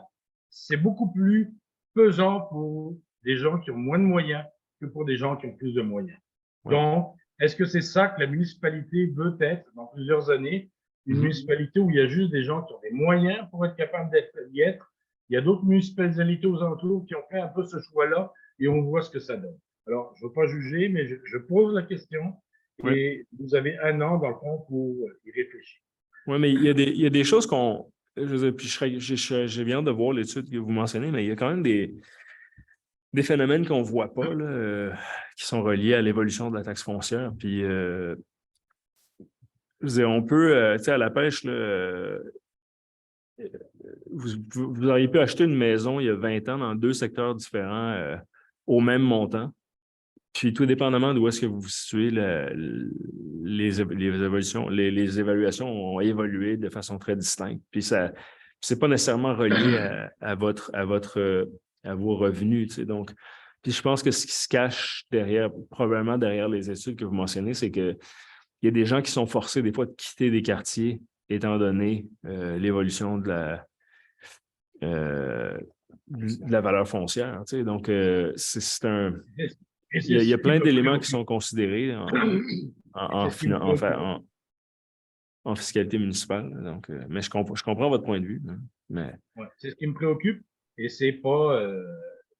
c'est beaucoup plus pesant pour des gens qui ont moins de moyens que pour des gens qui ont plus de moyens. Donc, est-ce que c'est ça que la municipalité veut être dans plusieurs années? Une municipalité où il y a juste des gens qui ont des moyens pour être capables d'y être. Il y a d'autres municipalités aux alentours qui ont fait un peu ce choix-là et on voit ce que ça donne. Alors, je ne veux pas juger, mais je pose la question et vous avez 1 an, dans le fond, pour y réfléchir. Oui, mais il y a des choses qu'on. Puis j'ai bien de voir l'étude que vous mentionnez, mais il y a quand même des phénomènes qu'on ne voit pas, là, qui sont reliés à l'évolution de la taxe foncière. Puis, je veux dire, on peut, tu sais, à la pêche, là, vous auriez pu acheter une maison il y a 20 ans dans 2 secteurs différents au même montant. Puis, tout dépendamment d'où est-ce que vous vous situez, les évaluations ont évolué de façon très distincte. Puis, c'est pas nécessairement relié à vos revenus. Tu sais. Donc, puis je pense que ce qui se cache probablement derrière les études que vous mentionnez, c'est qu'il y a des gens qui sont forcés des fois de quitter des quartiers étant donné l'évolution de la valeur foncière. Tu sais. Donc, c'est un. Il y a plein d'éléments qui sont considérés en fiscalité municipale. Donc, mais je comprends votre point de vue. Hein, mais. C'est ce qui me préoccupe et c'est pas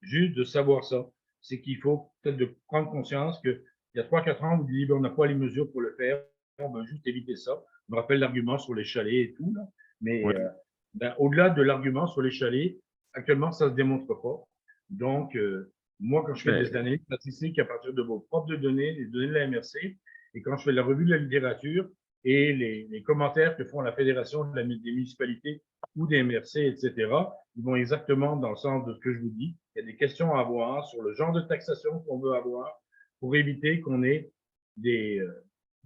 juste de savoir ça. C'est qu'il faut peut-être de prendre conscience qu'il y a 3-4 ans, vous dites on n'a pas les mesures pour le faire, on va juste éviter ça. Je me rappelle l'argument sur les chalets et tout, là. Mais au-delà de l'argument sur les chalets, actuellement, ça ne se démontre pas. Donc, moi, quand je fais des analyses statistiques à partir de vos propres données, les données de la MRC, et quand je fais la revue de la littérature et les commentaires que font la Fédération des municipalités ou des MRC, etc., ils vont exactement dans le sens de ce que je vous dis. Il y a des questions à avoir sur le genre de taxation qu'on veut avoir pour éviter qu'on ait des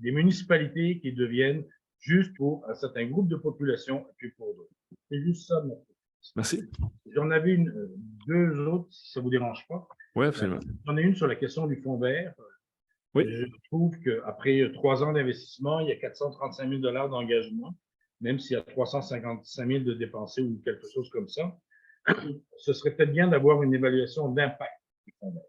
municipalités qui deviennent juste pour un certain groupe de population et puis pour d'autres. C'est juste ça. Merci. J'en avais deux autres, si ça ne vous dérange pas. Oui, absolument. J'en ai une sur la question du fonds vert. Oui. Je trouve qu'après 3 ans d'investissement, il y a 435 000 $ d'engagement, même s'il y a 355 000 de dépensés ou quelque chose comme ça. Ce serait peut-être bien d'avoir une évaluation d'impact du fonds vert.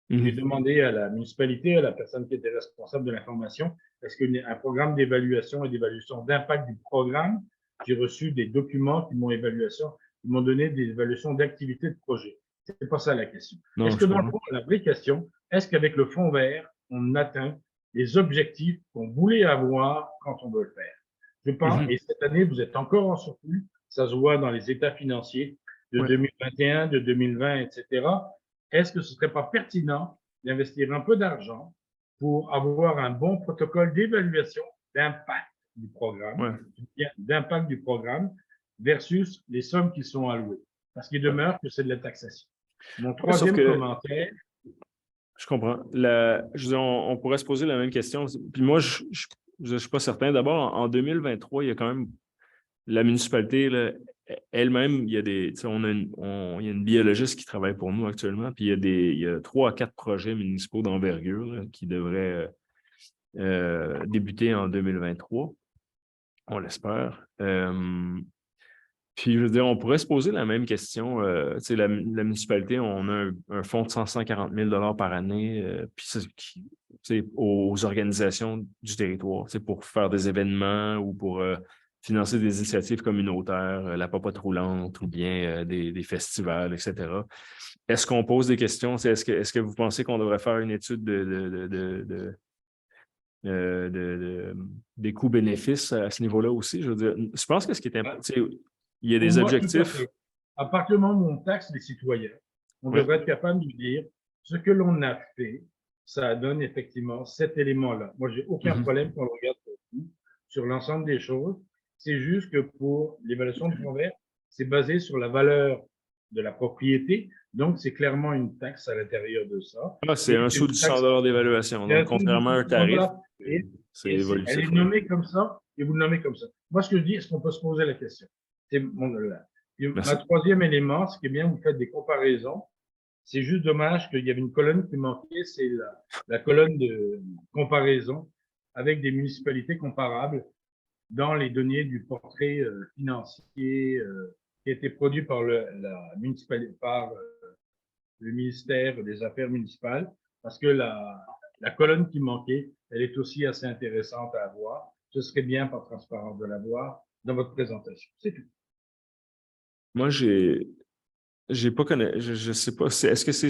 J'ai demandé à la municipalité, à la personne qui était responsable de l'information, est-ce qu'il y a un programme d'évaluation et d'évaluation d'impact du programme? J'ai reçu des documents qui m'ont donné des évaluations d'activité de projet. C'est pas ça la question. Est-ce que dans le fond, la vraie question, est-ce qu'avec le fonds vert, on atteint les objectifs qu'on voulait avoir quand on veut le faire? Je pense, et cette année, vous êtes encore en surplus, ça se voit dans les états financiers de 2021, de 2020, etc. Est-ce que ce ne serait pas pertinent d'investir un peu d'argent pour avoir un bon protocole d'évaluation d'impact du programme, d'impact du programme versus les sommes qui sont allouées? Parce qu'il demeure que c'est de la taxation. Mon troisième commentaire. Je comprends. On pourrait se poser la même question. Puis moi, je ne suis pas certain. D'abord, en 2023, il y a quand même la municipalité là, elle-même, il y a il y a une biologiste qui travaille pour nous actuellement, puis il y a 3 à 4 projets municipaux d'envergure qui devraient débuter en 2023. On l'espère. Puis, je veux dire, on pourrait se poser la même question. Tu sais, la municipalité, on a un fonds de 140 000 par année, puis aux organisations du territoire, pour faire des événements ou pour financer des initiatives communautaires, la popote roulante ou bien des festivals, etc. Est-ce qu'on pose des questions? Est-ce que vous pensez qu'on devrait faire une étude des coûts-bénéfices à ce niveau-là aussi? Je veux dire, je pense que ce qui est important, il y a Pour des moi, tout à objectifs. fait. À partir du moment où on taxe les citoyens, on Ouais. devrait être capable de dire ce que l'on a fait, ça donne effectivement cet élément-là. Moi, j'ai aucun problème qu'on le regarde sur l'ensemble des choses. C'est juste que pour l'évaluation du fonds vert, c'est basé sur la valeur de la propriété. Donc, c'est clairement une taxe à l'intérieur de ça. Ah, c'est un sous du 100 d'évaluation. Donc, contrairement à un tarif, c'est évolutif. Elle est nommée comme ça et vous le nommez comme ça. Moi, ce que je dis, est-ce qu'on peut se poser la question? C'est ma troisième élément, ce qui est bien, vous faites des comparaisons. C'est juste dommage qu'il y avait une colonne qui manquait, c'est la colonne de comparaison avec des municipalités comparables dans les données du portrait financier qui a été produit par le ministère des Affaires municipales, parce que la colonne qui manquait, elle est aussi assez intéressante à avoir. Ce serait bien, par transparence, de l'avoir dans votre présentation. C'est tout. Moi, j'ai pas connu, je sais pas, est-ce que c'est...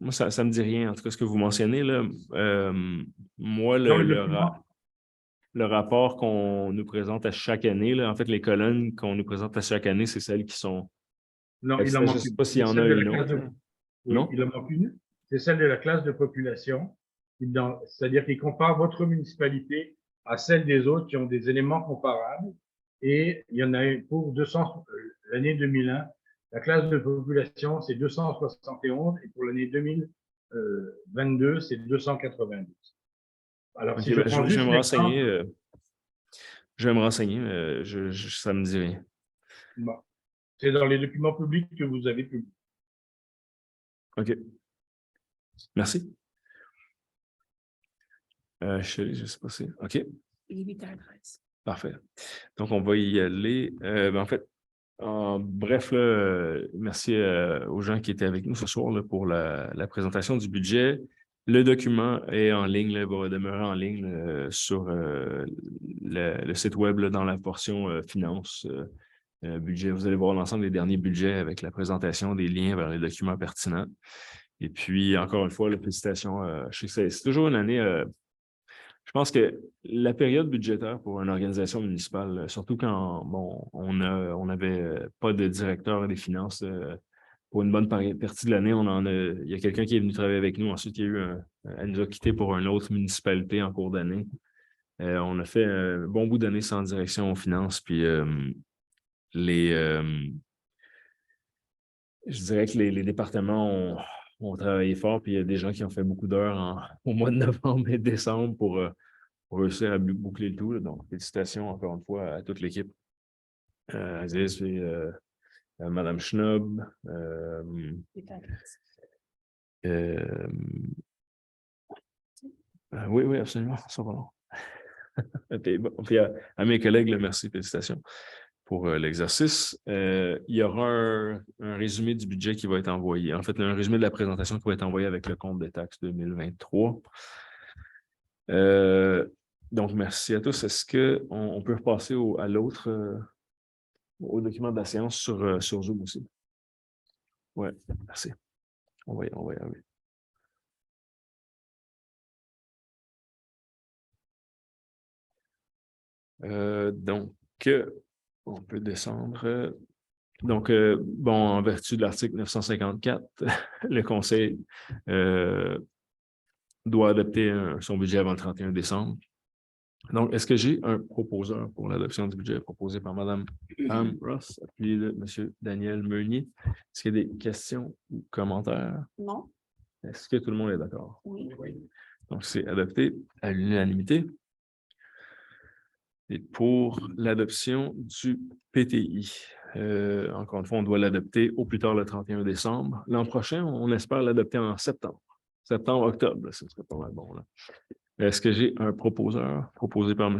Moi, ça me dit rien, en tout cas, ce que vous mentionnez, là. Moi, le rapport qu'on nous présente à chaque année, là, en fait, les colonnes qu'on nous présente à chaque année, c'est celles qui sont... Non, il en Je manque ne sais une. pas s'il y en a une autre. Oui, Non? il en manque une. C'est celle de la classe de population. C'est-à-dire qu'il compare votre municipalité à celle des autres qui ont des éléments comparables. Et il y en a une pour l'année 2001. La classe de population, c'est 271 et pour l'année 2022, c'est 292. Alors, OK, si je ben, prends je vais juste me renseigner. l'exemple, Je vais me renseigner, mais ça me dit rien. bon, c'est dans les documents publics que vous avez publiés. OK. Merci. Je ne sais pas si... OK. Il est 8h13. Parfait. Donc, on va y aller. En fait, bref, là, merci aux gens qui étaient avec nous ce soir là, pour la présentation du budget. Le document est en ligne, là, va demeurer en ligne sur le site web là, dans la portion finance, budget. Vous allez voir l'ensemble des derniers budgets avec la présentation des liens vers les documents pertinents. Et puis, encore une fois, félicitations. Je sais que c'est toujours une année... Je pense que la période budgétaire pour une organisation municipale, surtout quand on n'avait pas de directeur des finances pour une bonne partie de l'année, il y a quelqu'un qui est venu travailler avec nous. Ensuite, elle nous a quittés pour une autre municipalité en cours d'année. On a fait un bon bout d'année sans direction aux finances. Puis je dirais que les départements ont travaillé fort. Puis il y a des gens qui ont fait beaucoup d'heures au mois de novembre et décembre pour réussir à boucler le tout. Là. Donc, félicitations encore une fois à toute l'équipe. Aziz et Mme Schnob. Oui, absolument. Ça va long. Puis à mes collègues, là, merci, félicitations pour l'exercice. Il y aura un résumé du budget qui va être envoyé. En fait, un résumé de la présentation qui va être envoyé avec le compte des taxes 2023. Donc, merci à tous. Est-ce qu'on peut repasser à l'autre, au document de la séance sur Zoom aussi? Oui, merci. On va y arriver. Donc, on peut descendre. Donc, en vertu de l'article 954, le Conseil doit adopter son budget avant le 31 décembre. Donc, est-ce que j'ai un proposeur pour l'adoption du budget proposé par Mme Pam Ross, appuyé de M. Daniel Meunier? Est-ce qu'il y a des questions ou commentaires? Non. Est-ce que tout le monde est d'accord? Oui. Donc, c'est adopté à l'unanimité. Et pour l'adoption du PTI, encore une fois, on doit l'adopter au plus tard le 31 décembre. L'an prochain, on espère l'adopter en septembre. Septembre, octobre, ce serait pas mal bon. Là. Est-ce que j'ai un proposeur proposé par M.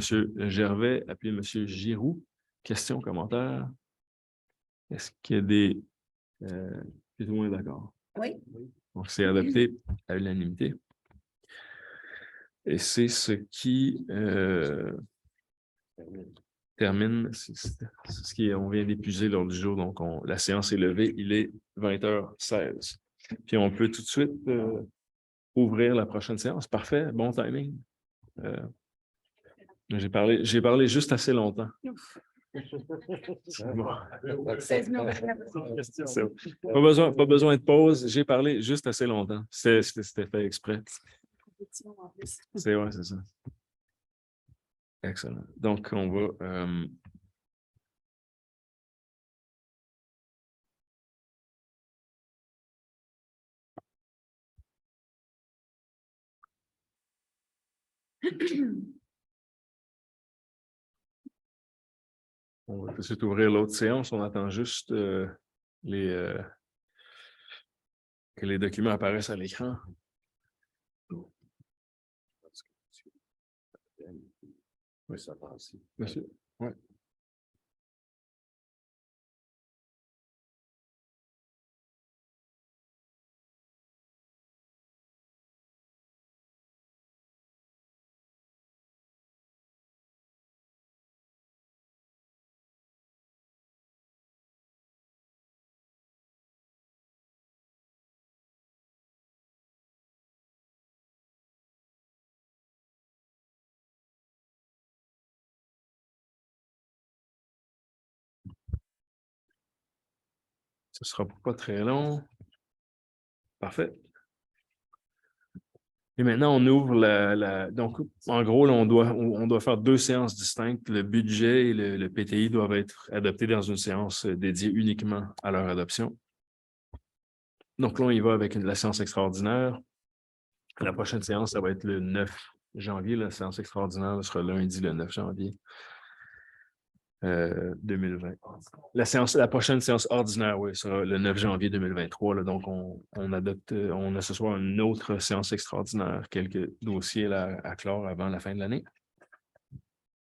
Gervais, appelé M. Giroux? Questions, commentaires? Est-ce qu'il y a des... tout le monde est d'accord? Oui. Donc, c'est adopté à l'unanimité. Et c'est ce qui termine, c'est ce qu'on vient d'épuiser lors du jour. Donc, la séance est levée, il est 20h16. Puis, on peut tout de suite ouvrir la prochaine séance. Parfait, bon timing. J'ai parlé juste assez longtemps. C'est bon. C'est bon. Pas besoin de pause. J'ai parlé juste assez longtemps. C'était fait exprès. C'est ça. Excellent. Donc, on va... On va tout de suite ouvrir l'autre séance. On attend juste que les documents apparaissent à l'écran. Oui, ça passe. Monsieur? Oui. Ce ne sera pas très long. Parfait. Et maintenant, on ouvre donc, en gros, là, on doit faire 2 séances distinctes. Le budget et le PTI doivent être adoptés dans une séance dédiée uniquement à leur adoption. Donc là, on y va avec la séance extraordinaire. La prochaine séance, ça va être le 9 janvier. La séance extraordinaire sera lundi, le 9 janvier 2020. La prochaine séance ordinaire, oui, sera le 9 janvier 2023. Là, donc, on a ce soir une autre séance extraordinaire, quelques dossiers là, à clore avant la fin de l'année.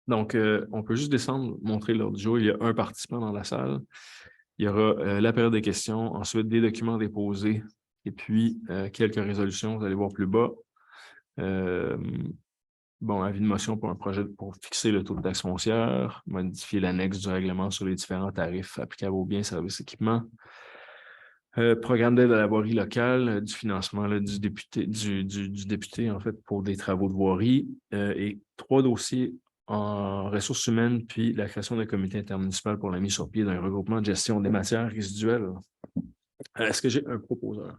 Donc, on peut juste descendre, montrer l'ordre du jour. Il y a un participant dans la salle. Il y aura la période des questions, ensuite des documents déposés et puis quelques résolutions. Vous allez voir plus bas. Avis de motion pour un projet pour fixer le taux de taxe foncière, modifier l'annexe du règlement sur les différents tarifs applicables aux biens, services, équipements. Programme d'aide à la voirie locale, du financement là, du député, en fait, pour des travaux de voirie et 3 dossiers en ressources humaines, puis la création d'un comité intermunicipal pour la mise sur pied d'un regroupement de gestion des matières résiduelles. Est-ce que j'ai un proposeur?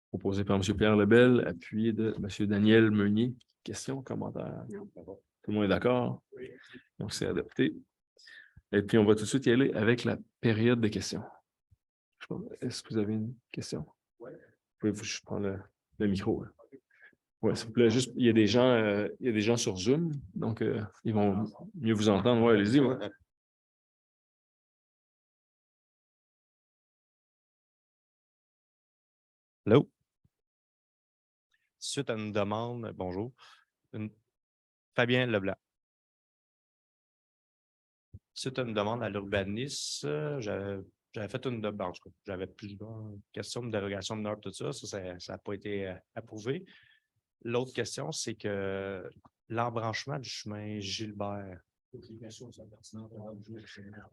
Proposé par M. Pierre Lebel, appuyé de M. Daniel Meunier. Questions, commentaires? Non. Tout le monde est d'accord? Oui. Donc, c'est adopté. Et puis, on va tout de suite y aller avec la période de questions. Est-ce que vous avez une question? Oui. Pouvez-vous juste prendre le micro? Oui, s'il vous plaît. Juste, il y a des gens sur Zoom, donc ils vont mieux vous entendre. Oui, allez-y. Ouais. Allô? Suite à une demande, bonjour, Fabien Leblanc. Suite à une demande à l'urbanisme, j'avais fait une demande, j'avais plusieurs questions de dérogation de normes, tout ça, ça n'a pas été approuvé. L'autre question, c'est que l'embranchement du chemin Gilbert.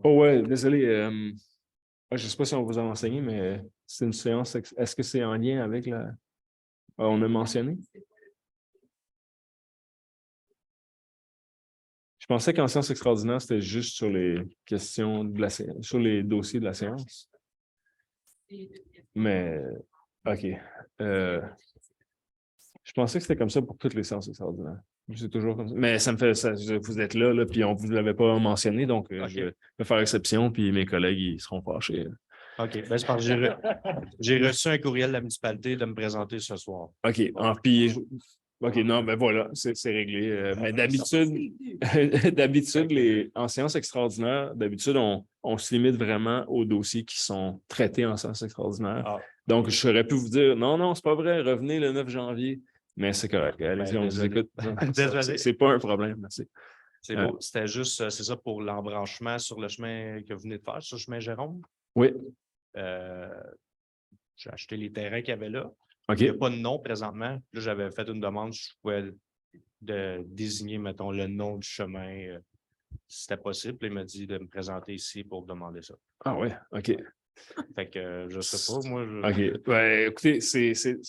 Oh ouais, désolé. Je ne sais pas si on vous a enseigné, mais c'est une séance. Est-ce que c'est en lien avec la... on a mentionné? Je pensais qu'en séance extraordinaire, c'était juste sur les questions de la séance, sur les dossiers de la séance. Mais, OK. Je pensais que c'était comme ça pour toutes les séances extraordinaires. C'est toujours comme ça. Mais ça me fait ça. Vous êtes là puis on ne vous l'avait pas mentionné, donc okay. Je vais faire exception, puis mes collègues ils seront fâchés. OK. Ben, c'est parce que j'ai reçu un courriel de la municipalité de me présenter ce soir. OK. Puis OK, non, ben voilà, c'est réglé. Mais d'habitude, en séance extraordinaire, d'habitude, on se limite vraiment aux dossiers qui sont traités en séance extraordinaire. Ah. Donc, je saurais pu vous dire, non, c'est pas vrai, revenez le 9 janvier. Mais c'est correct. Allez-y, on vous désolé. écoute. Non, Désolé. c'est pas un problème, merci. C'est beau. C'était juste, c'est ça pour l'embranchement sur le chemin que vous venez de faire, sur le chemin Jérôme. Oui, J'ai acheté les terrains qu'il y avait là. OK. Il n'y a pas de nom présentement. Là, j'avais fait une demande, je pouvais désigner, mettons, le nom du chemin, si c'était possible. Il m'a dit de me présenter ici pour demander ça. Ah ouais, OK. Fait que je sais pas, moi. OK. Ouais, écoutez,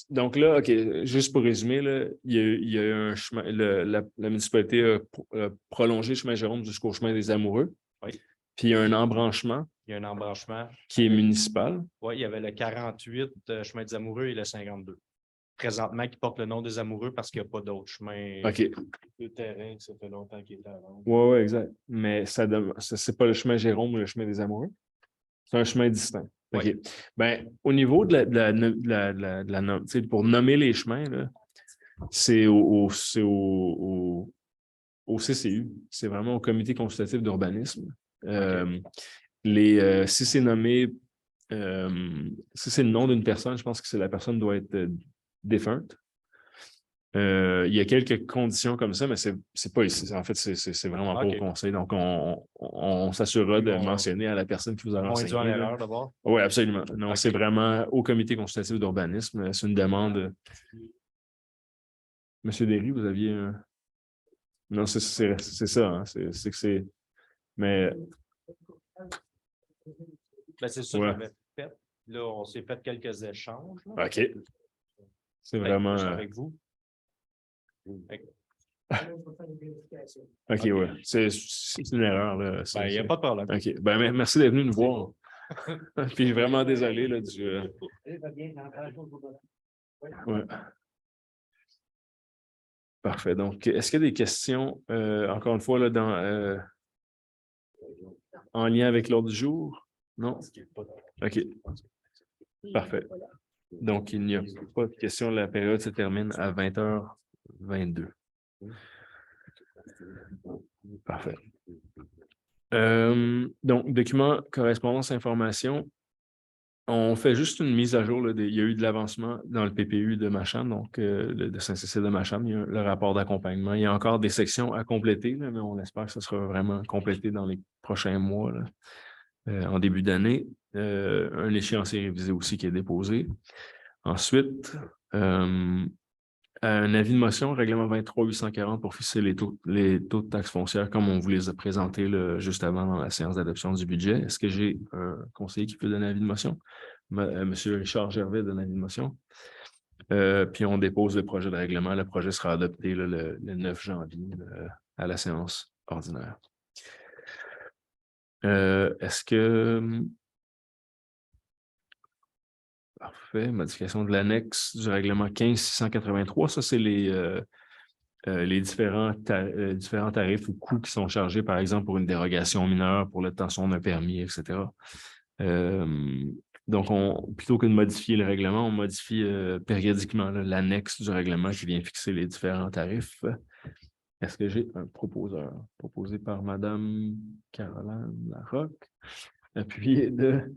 donc là, OK, juste pour résumer, là, il y a eu un chemin, la municipalité a prolongé le chemin Jérôme jusqu'au chemin des Amoureux. Oui. Puis il y a un embranchement Il y a un embranchement. qui est municipal. Oui, il y avait le 48 chemin des Amoureux et le 52. Présentement, qui porte le nom des Amoureux parce qu'il n'y a pas d'autre chemin. OK. Le terrain, ça fait longtemps qu'il est à vendre. Oui, exact. Mais c'est pas le chemin Jérôme ou le chemin des Amoureux. C'est un chemin distinct. OK. Oui. Ben, au niveau de tu sais, pour nommer les chemins, là, c'est au CCU. C'est vraiment au Comité consultatif d'urbanisme. Si c'est nommé, si c'est le nom d'une personne, je pense que la personne doit être défunte. Il y a quelques conditions comme ça, mais c'est pas ici. En fait, c'est vraiment pas au conseil. Donc, on s'assurera de mentionner à la personne qui vous a renseigné. On est en erreur d'abord. Oui, absolument. Non, c'est vraiment au comité consultatif d'urbanisme. C'est une demande. Monsieur Derry, vous aviez un... Non, c'est ça. Hein. C'est que c'est... Mais... Ben, c'est ça que j'avais fait. Là, on s'est fait quelques échanges. Là. OK. C'est vraiment... avec vous. OK, ouais. C'est une erreur. Là. Il n'y a pas de problème. OK. Ben, merci d'être venu nous voir. Puis vraiment désolé là, du. Ouais. Parfait. Donc, est-ce qu'il y a des questions, encore une fois, là, en lien avec l'ordre du jour? Non? OK. Parfait. Donc, il n'y a pas de questions. La période se termine à 20h22. Parfait. Donc, document, correspondance, information. On fait juste une mise à jour. Là, il y a eu de l'avancement dans le PPU de Macham, donc de Saint-Cécile de Macham. Il y a le rapport d'accompagnement. Il y a encore des sections à compléter, là, mais on espère que ce sera vraiment complété dans les prochains mois, là, en début d'année. Un échéancier révisé aussi qui est déposé. Ensuite, un avis de motion, règlement 23-840 pour fixer les taux de taxes foncières comme on vous les a présentés là, juste avant dans la séance d'adoption du budget. Est-ce que j'ai un conseiller qui peut donner un avis de motion? Monsieur Richard Gervais donne un avis de motion. Puis on dépose le projet de règlement. Le projet sera adopté là, le 9 janvier à la séance ordinaire. Est-ce que... Parfait. Modification de l'annexe du règlement 15-683. Ça, c'est les différents tarifs ou coûts qui sont chargés, par exemple, pour une dérogation mineure, pour l'obtention d'un permis, etc. Donc, plutôt que de modifier le règlement, on modifie périodiquement l'annexe du règlement qui vient fixer les différents tarifs. Est-ce que j'ai un proposeur proposé par Mme Caroline Larocque, appuyé de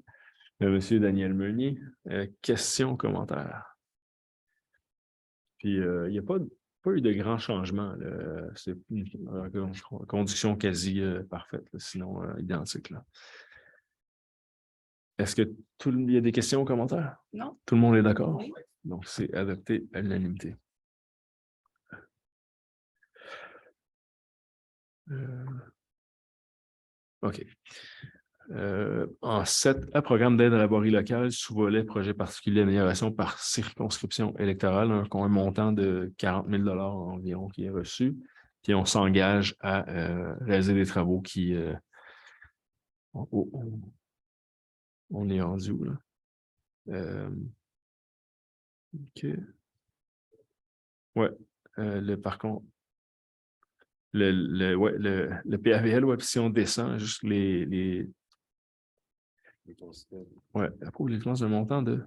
M. Daniel Meunier? Questions, commentaires? Puis, il n'y a pas eu de grands changements. C'est une conduction quasi parfaite, là, sinon identique. Là. Est-ce que il y a des questions ou commentaires? Non. Tout le monde est d'accord? Oui. Donc, c'est adopté à l'unanimité. OK. En 7, programme d'aide à la voirie locale, sous-volet projet particulier d'amélioration par circonscription électorale, un montant de 40 000 environ qui est reçu. Puis on s'engage à réaliser des travaux qui... on est rendu où, là? OK. Ouais. Par contre, le PAVL, ouais, si on descend juste les ouais, approuve les finances d'un montant de...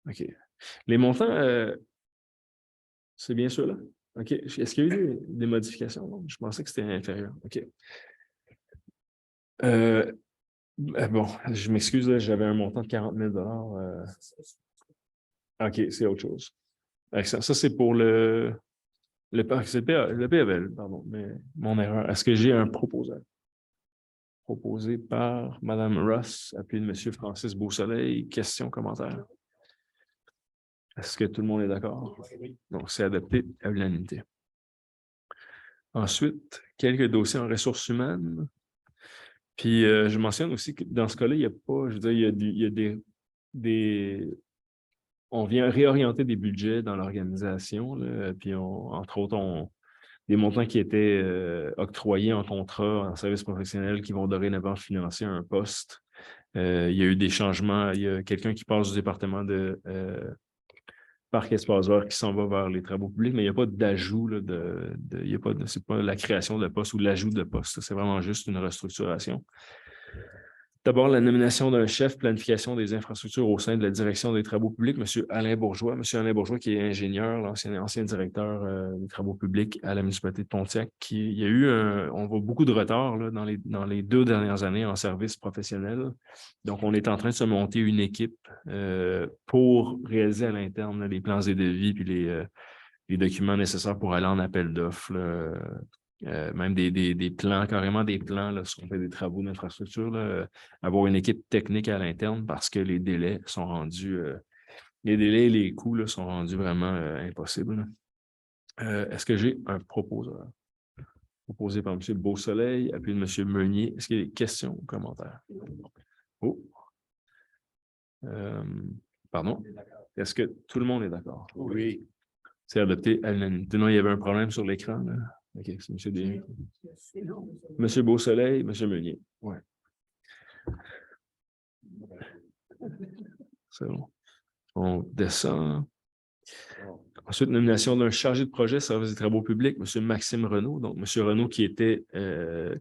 OK. Les montants, c'est bien sûr là? OK. Est-ce qu'il y a eu des modifications? Non? Je pensais que c'était inférieur. OK. Bon, je m'excuse, j'avais un montant de 40 000 $. OK, c'est autre chose. Excellent. Ça, c'est pour c'est le PAVL, pardon, mais mon erreur. Est-ce que j'ai un proposal? Proposé par Mme Ross, appuyé de M. Francis Beausoleil. Questions, commentaires? Est-ce que tout le monde est d'accord? Oui. Donc, c'est adopté à l'unanimité. Ensuite, quelques dossiers en ressources humaines. Puis, je mentionne aussi que dans ce cas-là, il n'y a pas, je veux dire, il y a on vient réorienter des budgets dans l'organisation, là, puis entre autres, des montants qui étaient octroyés en contrat, en service professionnel, qui vont dorénavant financer un poste. Il y a eu des changements. Il y a quelqu'un qui passe du département de Parc Espace Vert qui s'en va vers les travaux publics, mais il n'y a pas d'ajout, c'est pas la création de poste ou l'ajout de poste. C'est vraiment juste une restructuration. D'abord, la nomination d'un chef planification des infrastructures au sein de la direction des travaux publics, M. Alain Bourgeois. M. Alain Bourgeois, qui est ingénieur, ancien directeur des travaux publics à la municipalité de Pontiac. Il y a eu on voit beaucoup de retard là, dans les 2 dernières années en service professionnel. Donc, on est en train de se monter une équipe pour réaliser à l'interne les plans et devis puis les documents nécessaires pour aller en appel d'offres. Même des plans, carrément des plans, là, si on fait des travaux d'infrastructure, avoir une équipe technique à l'interne parce que les délais sont rendus, les délais et les coûts là, sont rendus vraiment impossibles. Est-ce que j'ai un proposeur? Proposé par M. Beausoleil, appuyé de M. Meunier. Est-ce qu'il y a des questions ou commentaires? Oh. Pardon? Est-ce que tout le monde est d'accord? Oui. C'est adopté à l'unanimité. Non, il y avait un problème sur l'écran. Là. OK, c'est M. Desjardins. M. Beausoleil, M. Meunier. Oui. C'est bon. On descend. Ensuite, nomination d'un chargé de projet service des travaux publics, M. Maxime Renaud. Donc, M. Renaud qui était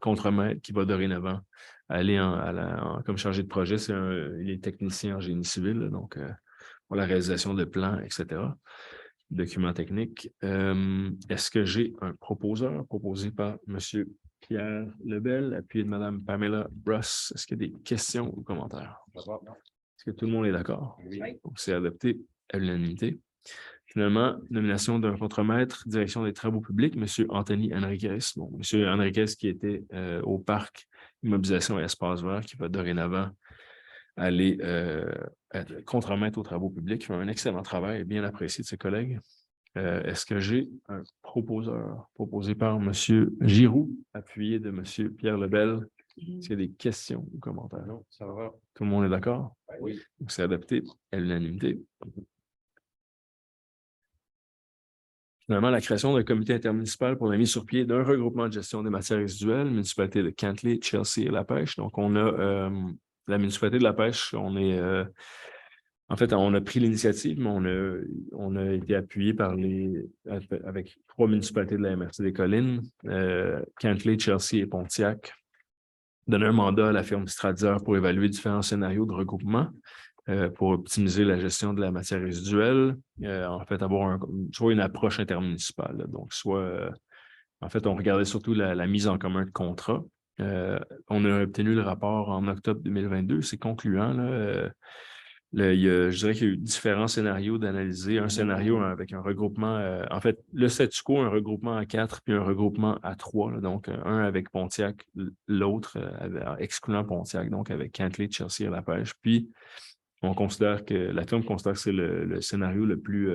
contremaître, qui va dorénavant aller comme chargé de projet. Il est technicien en génie civil, là, donc pour la réalisation de plans, etc. Documents techniques. Est-ce que j'ai un proposeur proposé par M. Pierre Lebel, appuyé de Mme Pamela Bruss? Est-ce qu'il y a des questions ou commentaires? Est-ce que tout le monde est d'accord? Oui. Donc, c'est adopté à l'unanimité. Finalement, nomination d'un contremaître, direction des travaux publics, M. Anthony Henriquez. Bon, M. Henriquez qui était au parc Immobilisation et Espace Vert, qui va dorénavant aller être contremaître aux travaux publics. Il fait un excellent travail, bien apprécié de ses collègues. Est-ce que j'ai un proposeur proposé par M. Giroux, appuyé de M. Pierre Lebel? Est-ce qu'il y a des questions ou commentaires? Non, ça va. Tout le monde est d'accord? Oui. Donc, c'est adopté à l'unanimité. Finalement, la création d'un comité intermunicipal pour la mise sur pied d'un regroupement de gestion des matières résiduelles, municipalité de Cantley, Chelsea et La Pêche. Donc, on a la municipalité de La Pêche, on a pris l'initiative, mais on a été appuyé avec 3 municipalités de la MRC des Collines, Cantley, Chelsea et Pontiac, donner un mandat à la firme Stradier pour évaluer différents scénarios de regroupement. Pour optimiser la gestion de la matière résiduelle, avoir soit une approche intermunicipale. Là, donc, on regardait surtout la mise en commun de contrats. On a obtenu le rapport en octobre 2022, c'est concluant. Là, je dirais qu'il y a eu différents scénarios d'analyser. Un scénario avec un regroupement, le statu quo, un regroupement à 4 puis un regroupement à 3. Là, donc, un avec Pontiac, l'autre excluant Pontiac, donc avec Cantley, Chelsea et La Pêche. Puis, la firme considère que c'est le scénario le plus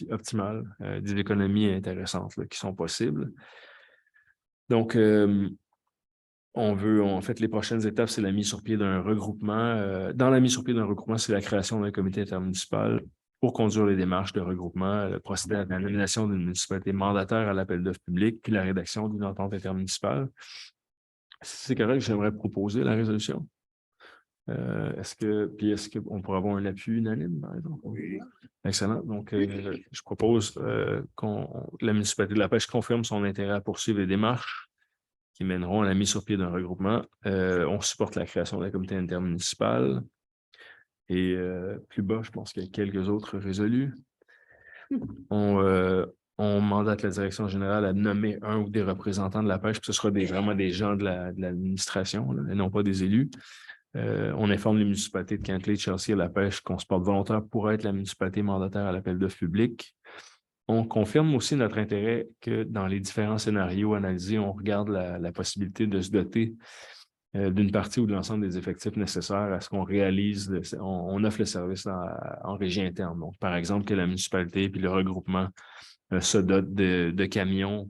optimal, des économies intéressantes là, qui sont possibles. Donc, les prochaines étapes, c'est la mise sur pied d'un regroupement. Dans la mise sur pied d'un regroupement, c'est la création d'un comité intermunicipal pour conduire les démarches de regroupement, procéder à la nomination d'une municipalité mandataire à l'appel d'offres public, puis la rédaction d'une entente intermunicipale. Si c'est correct, j'aimerais proposer la résolution. Est-ce qu'on pourrait avoir un appui unanime, par exemple? Oui. Excellent. Donc, je propose que la municipalité de La Pêche confirme son intérêt à poursuivre les démarches qui mèneront à la mise sur pied d'un regroupement. On supporte la création d'un comité intermunicipal. Et plus bas, je pense qu'il y a quelques autres résolus. On mandate la direction générale à nommer un ou des représentants de La Pêche, puis ce sera vraiment des gens de l'administration, et non pas des élus. On informe les municipalités de Cantley, de Chelsea et La Pêche qu'on se porte volontaire pour être la municipalité mandataire à l'appel d'offres public. On confirme aussi notre intérêt que dans les différents scénarios analysés, on regarde la possibilité de se doter d'une partie ou de l'ensemble des effectifs nécessaires à ce qu'on réalise, on offre le service en régie interne. Donc, par exemple, que la municipalité puis le regroupement se dotent de camions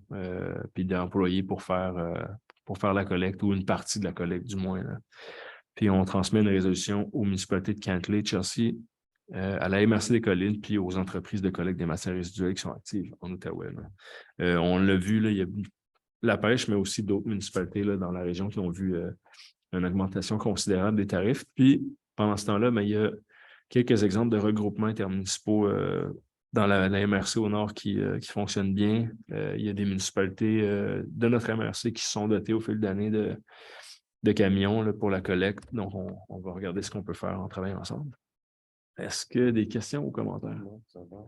puis d'employés pour faire la collecte ou une partie de la collecte du moins. Là. Puis on transmet une résolution aux municipalités de Cantley, Chelsea, à la MRC des Collines, puis aux entreprises de collecte des matières résiduelles qui sont actives en Outaouais. On l'a vu, là, il y a La Pêche, mais aussi d'autres municipalités là, dans la région qui ont vu une augmentation considérable des tarifs. Puis pendant ce temps-là, il y a quelques exemples de regroupements intermunicipaux dans la MRC au nord qui fonctionnent bien. Il y a des municipalités de notre MRC qui se sont dotées au fil d'année de camions là, pour la collecte. Donc, on va regarder ce qu'on peut faire en travaillant ensemble. Est-ce que des questions ou commentaires?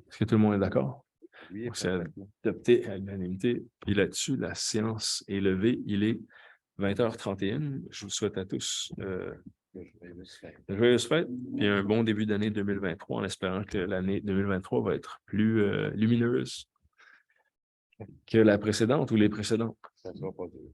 Est-ce que tout le monde est d'accord? Oui, c'est adopté à l'unanimité. Et là-dessus, la séance est levée. Il est 20h31. Je vous souhaite à tous joyeuses fêtes et un bon début d'année 2023 en espérant que l'année 2023 va être plus lumineuse que la précédente ou les précédentes. Ça ne va pas dire.